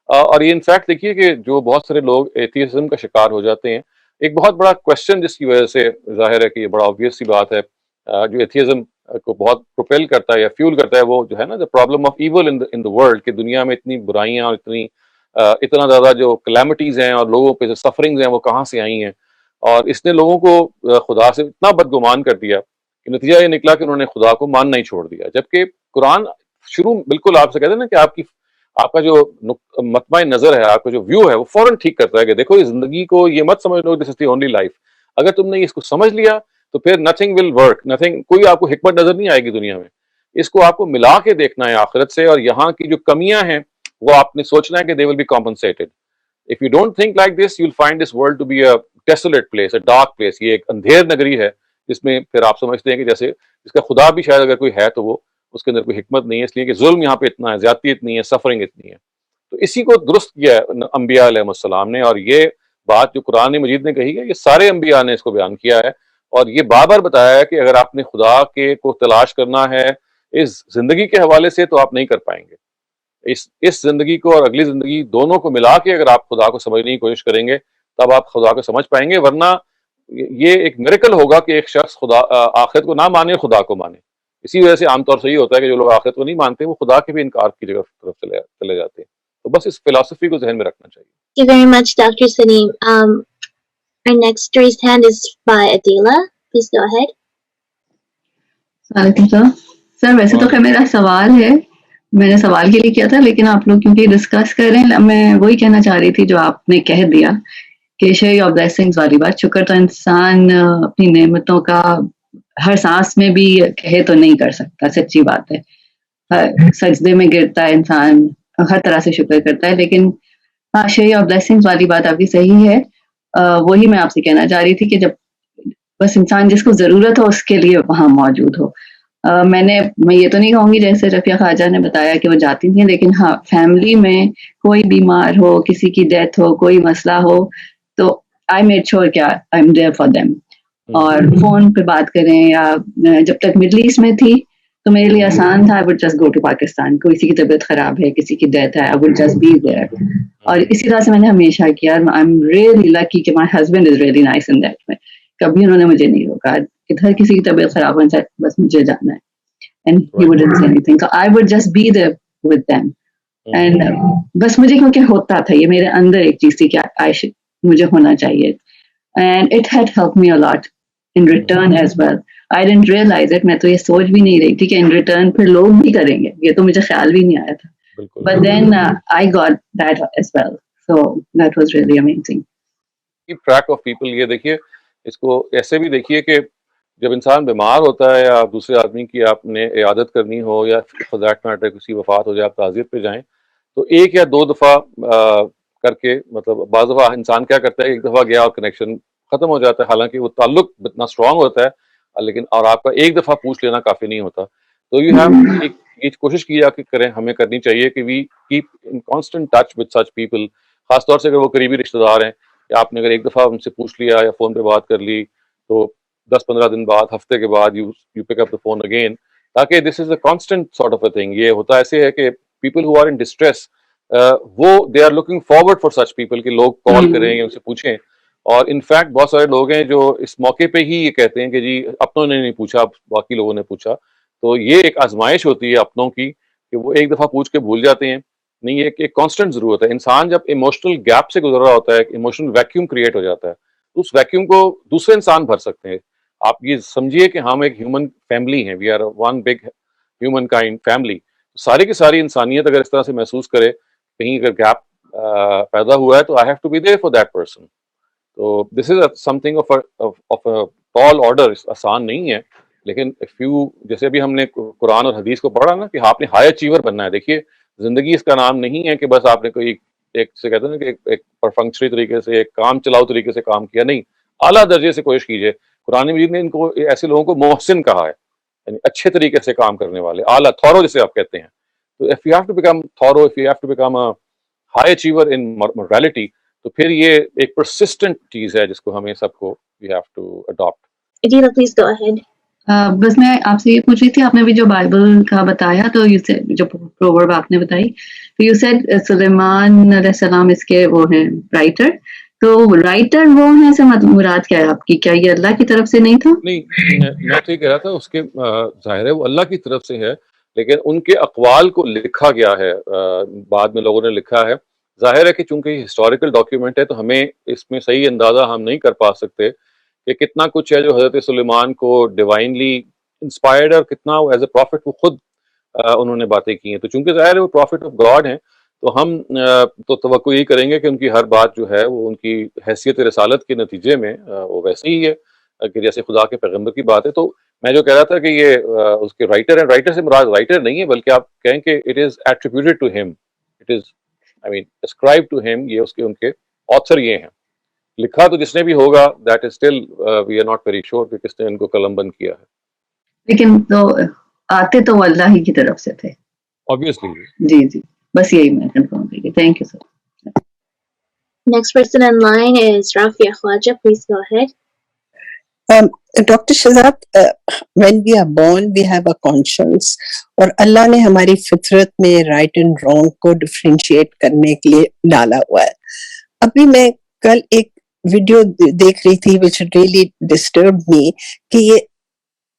اور یہ انفیکٹ دیکھیے کہ جو بہت سارے لوگ ایتھیزم کا شکار ہو جاتے ہیں، ایک بہت بڑا کوشچن جس کی وجہ سے ظاہر ہے کہ یہ بڑا آبویس سی بات ہے، جو ایتھیزم کو بہت پروپیل کرتا ہے یا فیول کرتا ہے، وہ جو ہے نا the problem of evil in the world, کہ دنیا میں اتنی برائیاں اور اتنا زیادہ جو کلیمٹیز ہیں اور لوگوں پہ جو سفرنگز ہیں وہ کہاں سے آئی ہیں. اور اس نے لوگوں کو خدا سے اتنا بدگمان کر دیا کہ نتیجہ یہ نکلا کہ انہوں نے خدا کو ماننا ہی چھوڑ دیا. جبکہ قرآن شروع بالکل آپ سے کہتے ہیں نا کہ آپ کا جو مطمع نظر ہے، آپ کا جو ویو ہے، وہ فوراً ٹھیک کرتا ہے کہ دیکھو اس زندگی کو یہ مت سمجھ لو دس از دی اونلی لائف. اگر تم نے اس کو سمجھ لیا تو پھر نتھنگ ول ورک، نتھنگ، کوئی آپ کو حکمت نظر نہیں آئے گی دنیا میں. اس کو آپ کو ملا کے دیکھنا ہے آخرت سے، اور یہاں کی جو کمیاں ہیں وہ آپ نے سوچنا ہے کہ they will be compensated. If you don't think like this, you'll find this world to be a desolate place, a dark place. یہ ایک اندھیر نگری ہے جس میں پھر آپ سمجھتے ہیں کہ جیسے اس کا خدا بھی شاید اگر کوئی ہے تو وہ اس کے اندر کوئی حکمت نہیں ہے، اس لیے کہ ظلم یہاں پہ اتنا ہے، زیادتی اتنی ہے، سفرنگ اتنی ہے. تو اسی کو درست کیا ہے انبیاء علیہ السلام نے، اور یہ بات جو قرآن مجید نے کہی ہے یہ سارے انبیاء نے اس کو بیان کیا ہے، اور یہ بار بار بتایا ہے کہ اگر آپ نے خدا کے کو تلاش کرنا ہے اس زندگی کے حوالے سے تو آپ نہیں کر پائیں گے. اس زندگی کو اور اگلی زندگی دونوں کو ملا کے اگر آپ خدا کو سمجھنے کی کوشش کریں گے تب آپ خدا کو سمجھ پائیں گے، ورنہ یہ ایک میریکل ہوگا کہ ایک شخص خدا آخرت کو نہ مانے، خدا کو مانے. اسی وجہ سے عام طور سے یہ ہوتا ہے کہ جو لوگ آخرت کو نہیں مانتے وہ خدا کے بھی انکار کی جگہ طرف چلے جاتے ہیں. تو بس اس فلسفی کو ذہن میں رکھنا چاہیے.
Thank you very much, Dr. Salim. Our next raised hand is by Adila. Please go ahead.
وعلیکم سر. ویسے تو خیر میرا سوال ہے, میں نے سوال کے لیے کیا تھا, لیکن آپ لوگ کیونکہ ڈسکس کر رہے ہیں, میں وہی کہنا چاہ رہی تھی جو آپ نے کہہ دیا کہ شیئر یور بلیسنگز والی بات. شکر تو انسان اپنی نعمتوں کا ہر سانس میں بھی کہے تو نہیں کر سکتا, سچی بات ہے. سجدے میں گرتا ہے انسان, ہر طرح سے شکر کرتا ہے, لیکن ہاں شیئر یور بلیسنگز والی بات آپ کی صحیح ہے. وہی میں آپ سے کہنا چاہ رہی تھی کہ جب بس انسان جس کو ضرورت ہو اس کے لیے وہاں موجود ہو. میں یہ تو نہیں کہوں گی جیسے رفیہ خواجہ نے بتایا کہ وہ جاتی تھیں, لیکن ہاں فیملی میں کوئی بیمار ہو, کسی کی ڈیتھ ہو, کوئی مسئلہ ہو, تو آئی میڈ شیور کہ I am there for them. اور فون پہ بات کریں, یا جب تک مڈل ایسٹ میں تھی تو میرے لیے آسان تھا, I would just go to Pakistan. کسی کی طبیعت خراب ہے, کسی کی ڈیتھ ہے, I would just be there. اور اسی طرح سے میں نے ہمیشہ کیا. آئی ایم ریئلی لکی کہ my husband is really nice in that way. کبھی انہوں نے مجھے نہیں روکا, ادھر کسی کی طبیعت خراب ہونے سے بس مجھے جانا ہے, and he wouldn't say anything. So I would just be there with them. And بس مجھے کیونکہ ہوتا تھا, یہ میرے اندر ایک چیز تھی کہ مجھے ہونا چاہیے. And it had helped me a lot in return as well. I didn't realize it. میں تو یہ سوچ بھی نہیں رہی تھی کہ in return پھر لوگ بھی کریں گے, یہ تو مجھے خیال بھی نہیں آیا تھا. But then I got that as well. So that was really amazing.
Keep track of people. یہ دیکھیے, اس کو ایسے بھی دیکھیے کہ جب انسان بیمار ہوتا ہے یا دوسرے آدمی کی آپ نے عیادت کرنی ہو, یا فار دیٹ میٹر کسی وفات ہو جائے, آپ تعزیت پہ جائیں, تو ایک یا دو دفعہ کر کے, مطلب بعض دفعہ انسان کیا کرتا ہے, ایک دفعہ گیا اور کنیکشن ختم ہو جاتا ہے, حالانکہ وہ تعلق اتنا اسٹرانگ ہوتا ہے, لیکن اور آپ کا ایک دفعہ پوچھ لینا کافی نہیں ہوتا. تو یو ہیو ایک کوشش کیا کہ کریں, ہمیں کرنی چاہیے کہ we keep in constant touch with such people, خاص طور سے اگر وہ قریبی رشتے دار ہیں, کہ آپ نے اگر ایک دفعہ ان سے پوچھ لیا یا فون پہ بات کر لی, تو 10-15 دن بعد, ہفتے کے بعد you pick up the phone again, تاکہ this is a constant sort of a thing. یہ ہوتا ایسے ہے کہ people who are in distress, وہ they are looking forward for such people کہ لوگ کال کریں یا ان سے پوچھیں. اور انفیکٹ بہت سارے لوگ ہیں جو اس موقع پہ ہی یہ کہتے ہیں کہ جی اپنوں نے نہیں پوچھا, باقی لوگوں نے پوچھا. تو یہ ایک آزمائش ہوتی ہے اپنوں کی کہ وہ ایک دفعہ پوچھ کے بھول جاتے ہیں. نہیں, یہ ایک کانسٹنٹ ضرورت ہے. انسان جب ایموشنل گیپ سے گزر رہا ہوتا ہے, ایموشنل ویکیوم کریٹ ہو جاتا ہے, تو اس ویکیوم کو دوسرے انسان بھر سکتے ہیں. آپ یہ سمجھیے کہ ہم ایک ہیومن فیملی ہیں, we are one big human kind family. ساری کی ساری انسانیت اگر اس طرح سے محسوس کرے, کہیں اگر گیپ پیدا ہوا ہے, تو I have to be there for that person. تو this is something of a tall order. آسان نہیں ہے, لیکن جیسے ابھی ہم نے قرآن اور حدیث کو پڑھا نا کہ آپ نے ہائی اچیور بننا ہے. دیکھیے زندگی اس کا نام نہیں ہے کہ بس آپ نے کوئی ایک سے کہتے ہیں نا کہ ایک پرفنکشنری طریقے سے, ایک کام چلاؤ طریقے سے کام کیا. نہیں, اعلیٰ درجے سے کوشش کیجیے. قرآن مجید نے ان کو ایسے لوگوں کو محسن کہا ہے, یعنی اچھے طریقے سے کام کرنے والے, اعلیٰ تھورو جسے آپ کہتے ہیں. تو if you have to become thorough, if you have to become a high achiever in morality, تو پھر یہ ایک persistent چیز ہے جس کو ہمیں سب کو we have to adopt.
Adila, please go ahead.
بس میں آپ سے یہ پوچھ رہی تھی, آپ نے بھی جو بائبل کا بتایا, تو جو پروورب آپ نے بتائی, تو یو سیڈ سلیمان علیہ السلام اس کے وہ ہیں رائٹر. تو رائٹر وہ ہیں سے مراد کیا ہے آپ کی؟ کیا یہ اللہ کی طرف سے نہیں تھا؟
نہیں, میں تو یہ کہہ رہا تھا اس کے ظاہر ہے وہ اللہ کی طرف سے ہے, لیکن ان کے اقوال کو لکھا گیا ہے, بعد میں لوگوں نے لکھا ہے. ظاہر ہے کہ چونکہ یہ ہسٹوریکل ڈاکیومنٹ ہے, تو ہمیں اس میں صحیح اندازہ ہم نہیں کر پا سکتے کہ کتنا کچھ ہے جو حضرت سلیمان کو ڈیوائنلی انسپائرڈ, اور کتنا ایز اے پروفٹ وہ خود انہوں نے باتیں کی ہیں. تو چونکہ ظاہر ہے وہ پروفٹ آف گاڈ ہیں, تو ہم تو توقع یہی کریں گے کہ ان کی ہر بات جو ہے وہ ان کی حیثیت رسالت کے نتیجے میں وہ ویسے ہی ہے کہ جیسے خدا کے پیغمبر کی بات ہے. تو میں جو کہہ رہا تھا کہ یہ اس کے رائٹر ہیں, رائٹر سے مراد رائٹر نہیں ہے, بلکہ آپ کہیں کہ it is attributed to him, it is I mean ascribe to him. یہ اس کے ان کے آتھر یہ ہیں. لکھا تو جس نے بھی ہوگا, that is still we are not very sure کہ کس نے ان کو قلم بند کیا ہے.
لیکن تو آتے تو وہ اللہ ہی کی طرف سے تھے
obviously.
جی جی, بس یہی میں کنفرم کر گئی. Thank you sir.
Next person in line is Rafia Khwaja. Please go ahead.
Dr. Shahzad, when we are born, we have a conscience. اور اللہ نے ہماری فطرت میں رائٹ اینڈ رانگ کو ڈفرینشیٹ کرنے کے لیے ڈالا ہوا ہے. ابھی میں کل ایک ویڈیو دیکھ رہی تھی which really disturbed me کہ یہ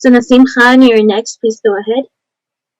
So Naseem Khan, you're next. Please go ahead.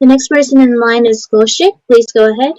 The next person in line is Goshik. Please go ahead.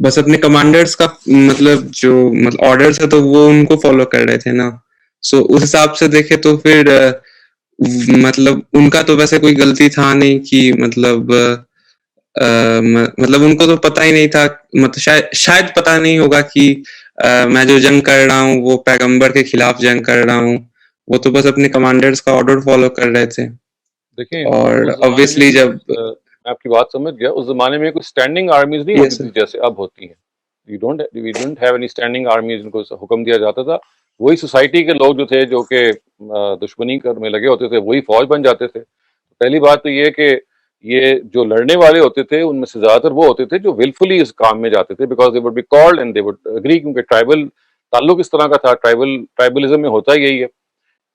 بس اپنے کمانڈرز کا مطلب جو مطلب آرڈرز ہے تو وہ ان کو فالو کر رہے تھے نا. سو اس حساب سے دیکھے تو پھر مطلب ان کا تو ویسے کوئی غلطی تھا نہیں کہ مطلب مطلب ان کو تو پتہ ہی نہیں تھا, مطلب شاید پتہ نہیں ہوگا کہ میں جو جنگ کر رہا ہوں وہ پیغمبر کے خلاف جنگ کر رہا ہوں. وہ تو بس اپنے کمانڈرز کا آرڈر فالو کر رہے تھے.
دیکھیں
اور obviously جب
میں آپ کی بات سمجھ گیا, اس زمانے میں کوئی اسٹینڈنگ آرمیز نہیں ہوتی تھی جیسے اب ہوتی ہیں. We don't have any standing armies, ان کو حکم دیا جاتا تھا. وہی سوسائٹی کے لوگ جو تھے جو کہ دشمنی میں لگے ہوتے تھے وہی فوج بن جاتے تھے. پہلی بات تو یہ کہ یہ جو لڑنے والے ہوتے تھے ان میں سے زیادہ تر وہ ہوتے تھے جو ولفلی اس کام میں جاتے تھے, because they would be called and they would agree, کیونکہ ٹرائبل تعلق اس طرح کا تھا, ٹرائبلزم میں ہوتا یہی ہے.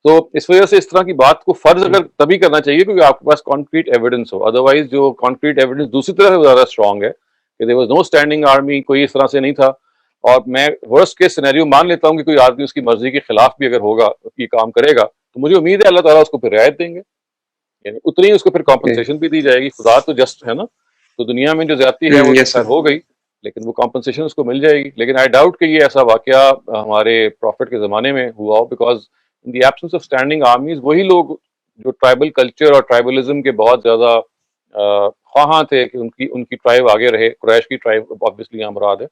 تو اس وجہ سے اس طرح کی بات کو فرض اگر تبھی کرنا چاہیے کیونکہ آپ کے پاس کانکریٹ ایویڈنس ہو. ادروائز جو کانکریٹ ایویڈنس دوسری طرح سے زیادہ اسٹرانگ ہے کہ there was no standing army, کوئی اس طرح سے نہیں تھا. اور میں ورسٹ کیس سینیریو مان لیتا ہوں کہ کوئی آدمی اس کی مرضی کے خلاف بھی اگر ہوگا یہ کام کرے گا تو مجھے امید ہے اللہ تعالیٰ اس کو پھر رعایت دیں گے, یعنی اتنی اس کو پھر کمپنسیشن بھی دی جائے گی. خدا تو جسٹ ہے نا, تو دنیا میں جو زیادتی ہے وہ خیر ہو گئی لیکن وہ کمپنسیشن اس کو مل جائے گی. لیکن آئی ڈاؤٹ کہ یہ ایسا واقعہ ہمارے پروفٹ کے زمانے میں ہوا ہو, because in the absence of standing armies وہی لوگ جو ٹرائبل کلچر اور ٹرائبلزم کے بہت زیادہ خواہاں تھے کہ ان کی ٹرائب آگے رہے. قریش کی ٹرائب obviously یہاں مراد ہے,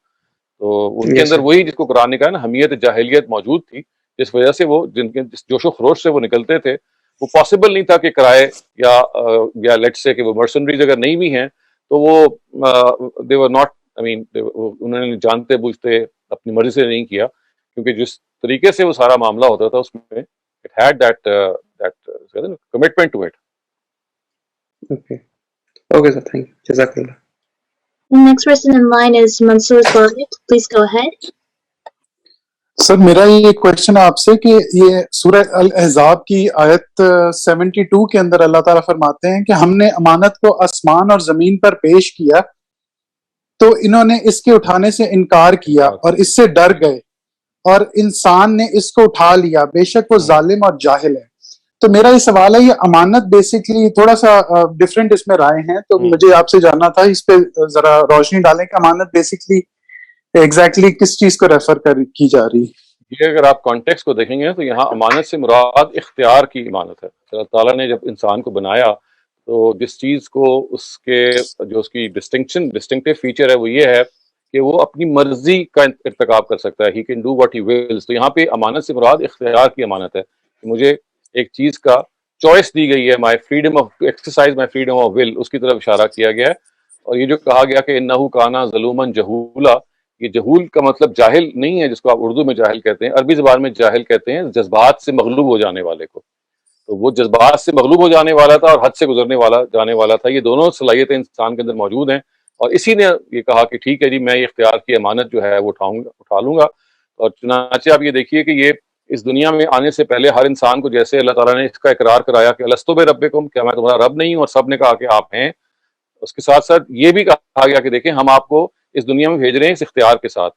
تو ان کے اندر وہی جس کو قرآن نے کہا نا حمیت جاہلیت موجود تھی, جس وجہ سے وہ جن کے جس جوش و خروش سے وہ نکلتے تھے وہ پاسبل نہیں تھا کہ کرائے یا لیٹ سے کہ وہ مرسنریز اگر نہیں بھی ہیں تو وہ they were not, I mean انہوں نے جانتے بوجھتے اپنی مرضی سے نہیں کیا, کیونکہ جس طریقے سے وہ سارا معاملہ ہوتا تھا اس میں it had that commitment to it.
Okay sir, thank you. Jazakallah.
The next person in line is Mansoor Zaid. Please go ahead.
سر میرا یہ کویشچن ہے آپ سے کہ یہ سورہ الاحزاب کی آیت 72 کے اندر اللہ تعالیٰ فرماتے ہیں کہ ہم نے امانت کو آسمان اور زمین پر پیش کیا تو انہوں نے اس کے اٹھانے سے انکار کیا اور اس سے ڈر گئے اور انسان نے اس کو اٹھا لیا, بے شک وہ ظالم اور جاہل ہے. تو میرا یہ سوال ہے, یہ امانت بیسکلی تھوڑا سا ڈفرینٹ اس میں رائے ہیں, تو مجھے آپ سے جاننا تھا, اس پہ ذرا روشنی ڈالیں کہ امانت بیسکلی ایگزیکٹلی کس چیز کو ریفر کی جا رہی ہے.
یہ اگر آپ کانٹیکسٹ کو دیکھیں گے تو یہاں امانت سے مراد اختیار کی امانت ہے. اللہ تعالیٰ نے جب انسان کو بنایا تو جس چیز کو اس کے جو اس کی ڈسٹنکٹیو فیچر ہے وہ یہ ہے کہ وہ اپنی مرضی کا ارتکاب کر سکتا ہے. He can do what he whales. تو یہاں پہ امانت سے مراد اختیار کی امانت ہے کہ مجھے ایک چیز کا چوائس دی گئی ہے, my freedom of exercise my freedom of will, اس کی طرف اشارہ کیا گیا ہے. اور یہ جو کہا گیا کہ انہو کانا ظلوما جہولا, یہ جہول کا مطلب جاہل نہیں ہے جس کو آپ اردو میں جاہل کہتے ہیں, عربی زبان میں جاہل کہتے ہیں جذبات سے مغلوب ہو جانے والے کو. تو وہ جذبات سے مغلوب ہو جانے والا تھا اور حد سے گزرنے جانے والا تھا. یہ دونوں صلاحیتیں انسان کے اندر موجود ہیں, اور اسی نے یہ کہا کہ ٹھیک ہے جی میں یہ اختیار کی امانت جو ہے وہ اٹھا لوں گا. اور چنانچہ آپ یہ دیکھیے کہ یہ اس دنیا میں آنے سے پہلے ہر انسان کو جیسے اللہ تعالیٰ نے اس کا اقرار کرایا کہ الستو بربکم, کیا میں تمہارا رب نہیں ہوں, اور سب نے کہا کہ آپ ہیں. اس کے ساتھ ساتھ یہ بھی کہا گیا کہ دیکھیں ہم آپ کو اس دنیا میں بھیج رہے ہیں اس اختیار کے ساتھ,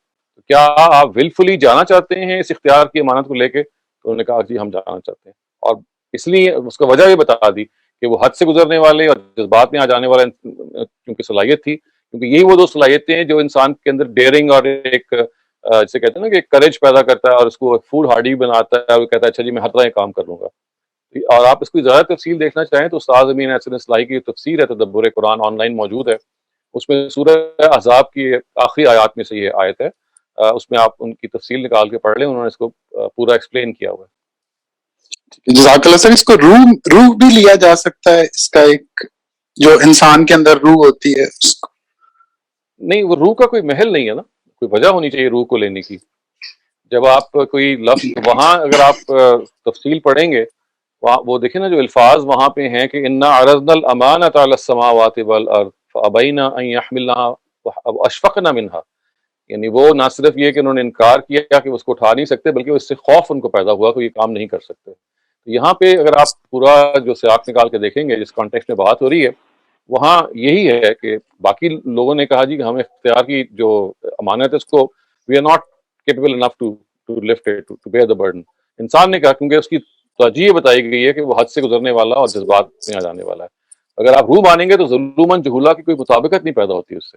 کیا آپ ولفلی جانا چاہتے ہیں اس اختیار کی امانت کو لے کے؟ تو انہوں نے کہا جی ہم جانا چاہتے ہیں. اور اس لیے اس کا وجہ بھی بتا دی کہ وہ حد سے گزرنے والے اور جذبات میں آ جانے والے کیونکہ صلاحیت تھی, کیونکہ یہی وہ دو صلاحیتیں ہیں جو انسان کے اندر ڈیئرنگ اور ایک جسے کہتے ہیں نا کہ کریج پیدا کرتا ہے اور اس کو فوڈ ہارڈی بناتا ہے, وہ کہتا ہے اچھا جی میں ہر طرح کام کر لوں گا. اور آپ اس کی زیادہ تفصیل دیکھنا چاہیں تو استاد امین احسن اصلاحی کی تفسیر ہے تدبر قرآن آن لائن موجود ہے, اس میں سورہ احزاب کی آخری آیات میں سے یہ آیت ہے, اس میں آپ ان کی تفصیل نکال کے پڑھ لیں, انہوں نے اس کو پورا ایکسپلین کیا ہوا ہے.
جزاک اللہ سر. اس کو روح بھی لیا جا سکتا ہے, اس کا ایک جو انسان کے اندر روح ہوتی ہے اس کو؟
نہیں, وہ روح کا کوئی محل نہیں ہے نا, کوئی وجہ ہونی چاہیے روح کو لینے کی. جب آپ کوئی لفظ وہاں اگر آپ تفصیل پڑھیں گے وہاں وہ دیکھیں نا جو الفاظ وہاں پہ ہیں کہ انا عرضنا الامانۃ علی السماوات والارض فابین ان یحملنها واشفقن منها, یعنی وہ نہ صرف یہ کہ انہوں نے انکار کیا کہ اس کو اٹھا نہیں سکتے بلکہ اس سے خوف ان کو پیدا ہوا کہ یہ کام نہیں کر سکتے. یہاں پہ اگر آپ پورا جو سیاق نکال کے دیکھیں گے جس کانٹیکسٹ میں بات ہو رہی ہے وہاں یہی ہے کہ باقی لوگوں نے کہا جی کہ ہم اختیار کی جو امانت ہے اس کو we are not capable enough to lift it to bear the burden. انسان نے کہا کیونکہ اس کی ترجیح بتائی گئی ہے کہ وہ حد سے گزرنے والا اور جذبات میں آ جانے والا ہے. اگر آپ روح مانیں گے تو ظلوماً جہولا کی کوئی مطابقت نہیں پیدا ہوتی اس سے.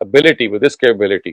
ability, with this capability,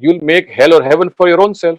you'll make hell or heaven for your own self।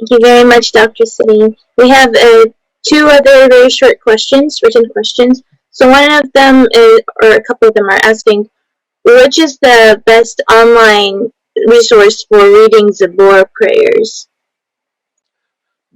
Thank you very much, Dr. Salim. We have two other very short questions, written questions. So one of them is, or a couple of them are asking, which is the best online resource for reading Zabur prayers?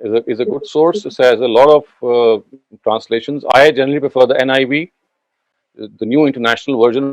is a good source. It has a lot of translations. I generally prefer the NIV, the New International Version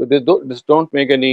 this don't make any,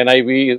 NIV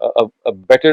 a better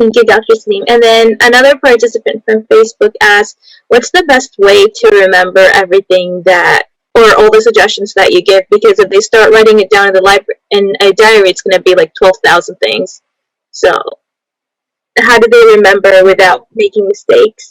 Thank you, Dr. Salim. And then another participant from Facebook asked, what's the best way to remember everything that, or all the suggestions that you give? Because if they start writing it down in the library, in a diary, it's going to be like 12,000 things. So how do they remember without making mistakes?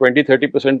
20-30%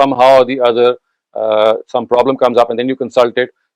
somehow or the other some problem comes up and then you consult it,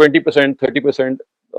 20% 30%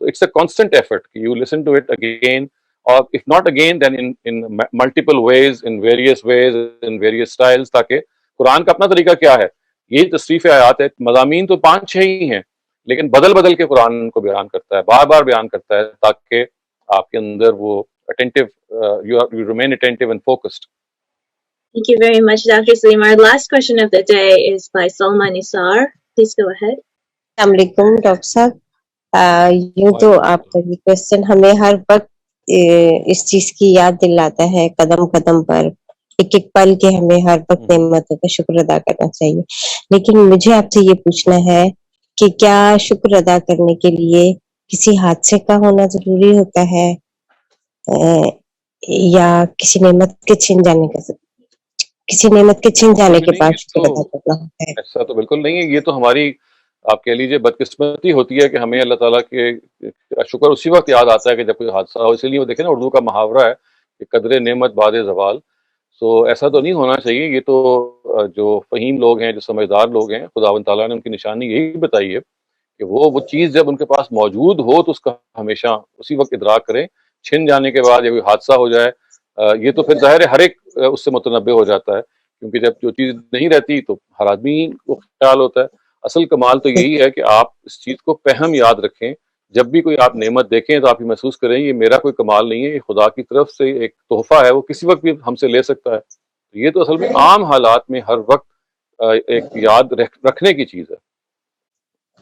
تو it's a constant effort کہ you listen to it again, اور if not again then in multiple ways, in various ways, in various styles, تاکہ قرآن کا اپنا طریقہ کیا ہے, یہ تصریف آیات ہے, مضامین تو 5-6 ہی ہیں, لیکن بدل بدل کے قرآن کو بیان کرتا ہے, بار بار بیان کرتا ہے, تاکہ آپ کے اندر وہ attentive, you remain attentive and focused.
Thank you very much, Dr. Salim. Our last question of the day is by Salma Nisar. Please go ahead.
السلام علیکم ڈاکٹر صاحب. یوں تو آپ کا یہ کوشچن ہمیں ہر وقت اس چیز کی یاد دلاتا ہے, قدم قدم پر ایک ایک پل کے ہمیں ہر وقت نعمتوں کا شکر ادا کرنا چاہیے, لیکن مجھے آپ سے یہ پوچھنا ہے کہ کیا شکر ادا کرنے کے لیے کسی حادثے کا ہونا ضروری ہوتا ہے یا کسی نعمت کے چھن جانے کے بعد شکر ادا کرنا ہوتا ہے؟
ایسا تو بالکل نہیں ہے, یہ تو ہماری آپ کہہ لیجیے بدقسمتی ہوتی ہے کہ ہمیں اللہ تعالیٰ کے شکر اسی وقت یاد آتا ہے کہ جب کوئی حادثہ ہو. اسی لیے وہ دیکھیں نا, اردو کا محاورہ ہے کہ قدر نعمت بعد زوال. سو ایسا تو نہیں ہونا چاہیے. یہ تو جو فہیم لوگ ہیں, جو سمجھدار لوگ ہیں, خداوند تعالیٰ نے ان کی نشانی یہی بتائی ہے کہ وہ چیز جب ان کے پاس موجود ہو تو اس کا ہمیشہ اسی وقت ادراک کریں. چھن جانے کے بعد یا کوئی حادثہ ہو جائے, یہ تو پھر ظاہر ہے ہر ایک اس سے متنبع ہو جاتا ہے, کیونکہ جب جو چیز نہیں رہتی تو ہر آدمی کو خیال ہوتا ہے. اصل کمال تو یہی ہے کہ آپ اس چیز کو پہم یاد رکھیں. جب بھی کوئی آپ نعمت دیکھیں تو آپ یہ محسوس کریں یہ میرا کوئی کمال نہیں ہے, یہ خدا کی طرف سے ایک تحفہ ہے, وہ کسی وقت بھی ہم سے لے سکتا ہے. یہ تو اصل میں عام حالات میں ہر وقت ایک یاد رکھنے کی چیز ہے.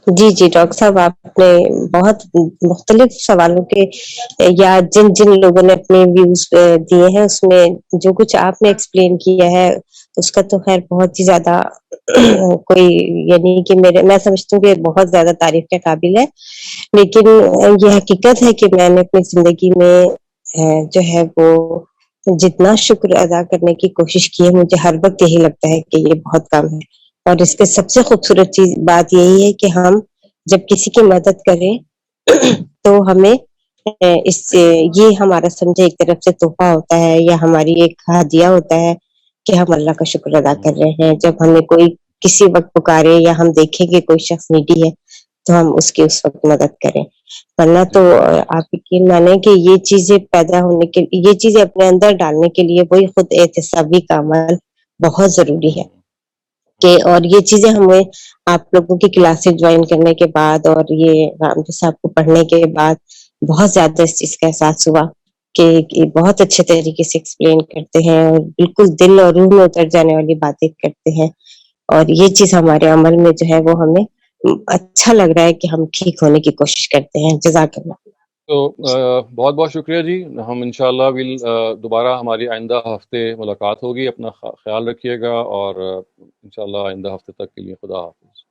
جی جی ڈاکٹر صاحب, آپ نے بہت مختلف سوالوں کے یا جن لوگوں نے اپنے ویوز دیے ہیں اس میں جو کچھ آپ نے ایکسپلین کیا ہے اس کا تو خیر بہت ہی زیادہ کوئی یعنی کہ میں سمجھتی ہوں کہ بہت زیادہ تعریف کے قابل ہے. لیکن یہ حقیقت ہے کہ میں نے اپنی زندگی میں جو ہے وہ جتنا شکر ادا کرنے کی کوشش کی ہے, مجھے ہر وقت یہی لگتا ہے کہ یہ بہت کم ہے. اور اس کے سب سے خوبصورت بات یہی ہے کہ ہم جب کسی کی مدد کریں تو ہمیں اس سے یہ ہمارا سمجھے ایک طرف سے تحفہ ہوتا ہے یا ہماری ایک ہدیہ ہوتا ہے کہ ہم اللہ کا شکر ادا کر رہے ہیں. جب ہمیں کوئی کسی وقت پکارے یا ہم دیکھیں کہ کوئی شخص نیڈی ہے تو ہم اس کی اس وقت مدد کریں. ورنہ تو آپ یقین مانیں کہ یہ چیزیں پیدا ہونے کے, یہ چیزیں اپنے اندر ڈالنے کے لیے وہی خود احتسابی کا عمل بہت ضروری ہے. کہ اور یہ چیزیں ہمیں آپ لوگوں کی کلاسز جوائن کرنے کے بعد اور یہ رام جی صاحب کو پڑھنے کے بعد بہت زیادہ اس چیز کا احساس ہوا کہ بہت اچھے طریقے سے ایکسپلین کرتے ہیں اور بالکل دل اور روح میں اتر جانے والی باتیں کرتے ہیں. اور یہ چیز ہمارے عمل میں جو ہے وہ ہمیں اچھا لگ رہا ہے کہ ہم ٹھیک ہونے کی کوشش کرتے ہیں. جزاک اللہ.
تو بہت بہت شکریہ جی. ہم انشاءاللہ دوبارہ ہماری آئندہ ہفتے ملاقات ہوگی. اپنا خیال رکھیے گا اور انشاءاللہ آئندہ ہفتے تک کے لیے خدا حافظ.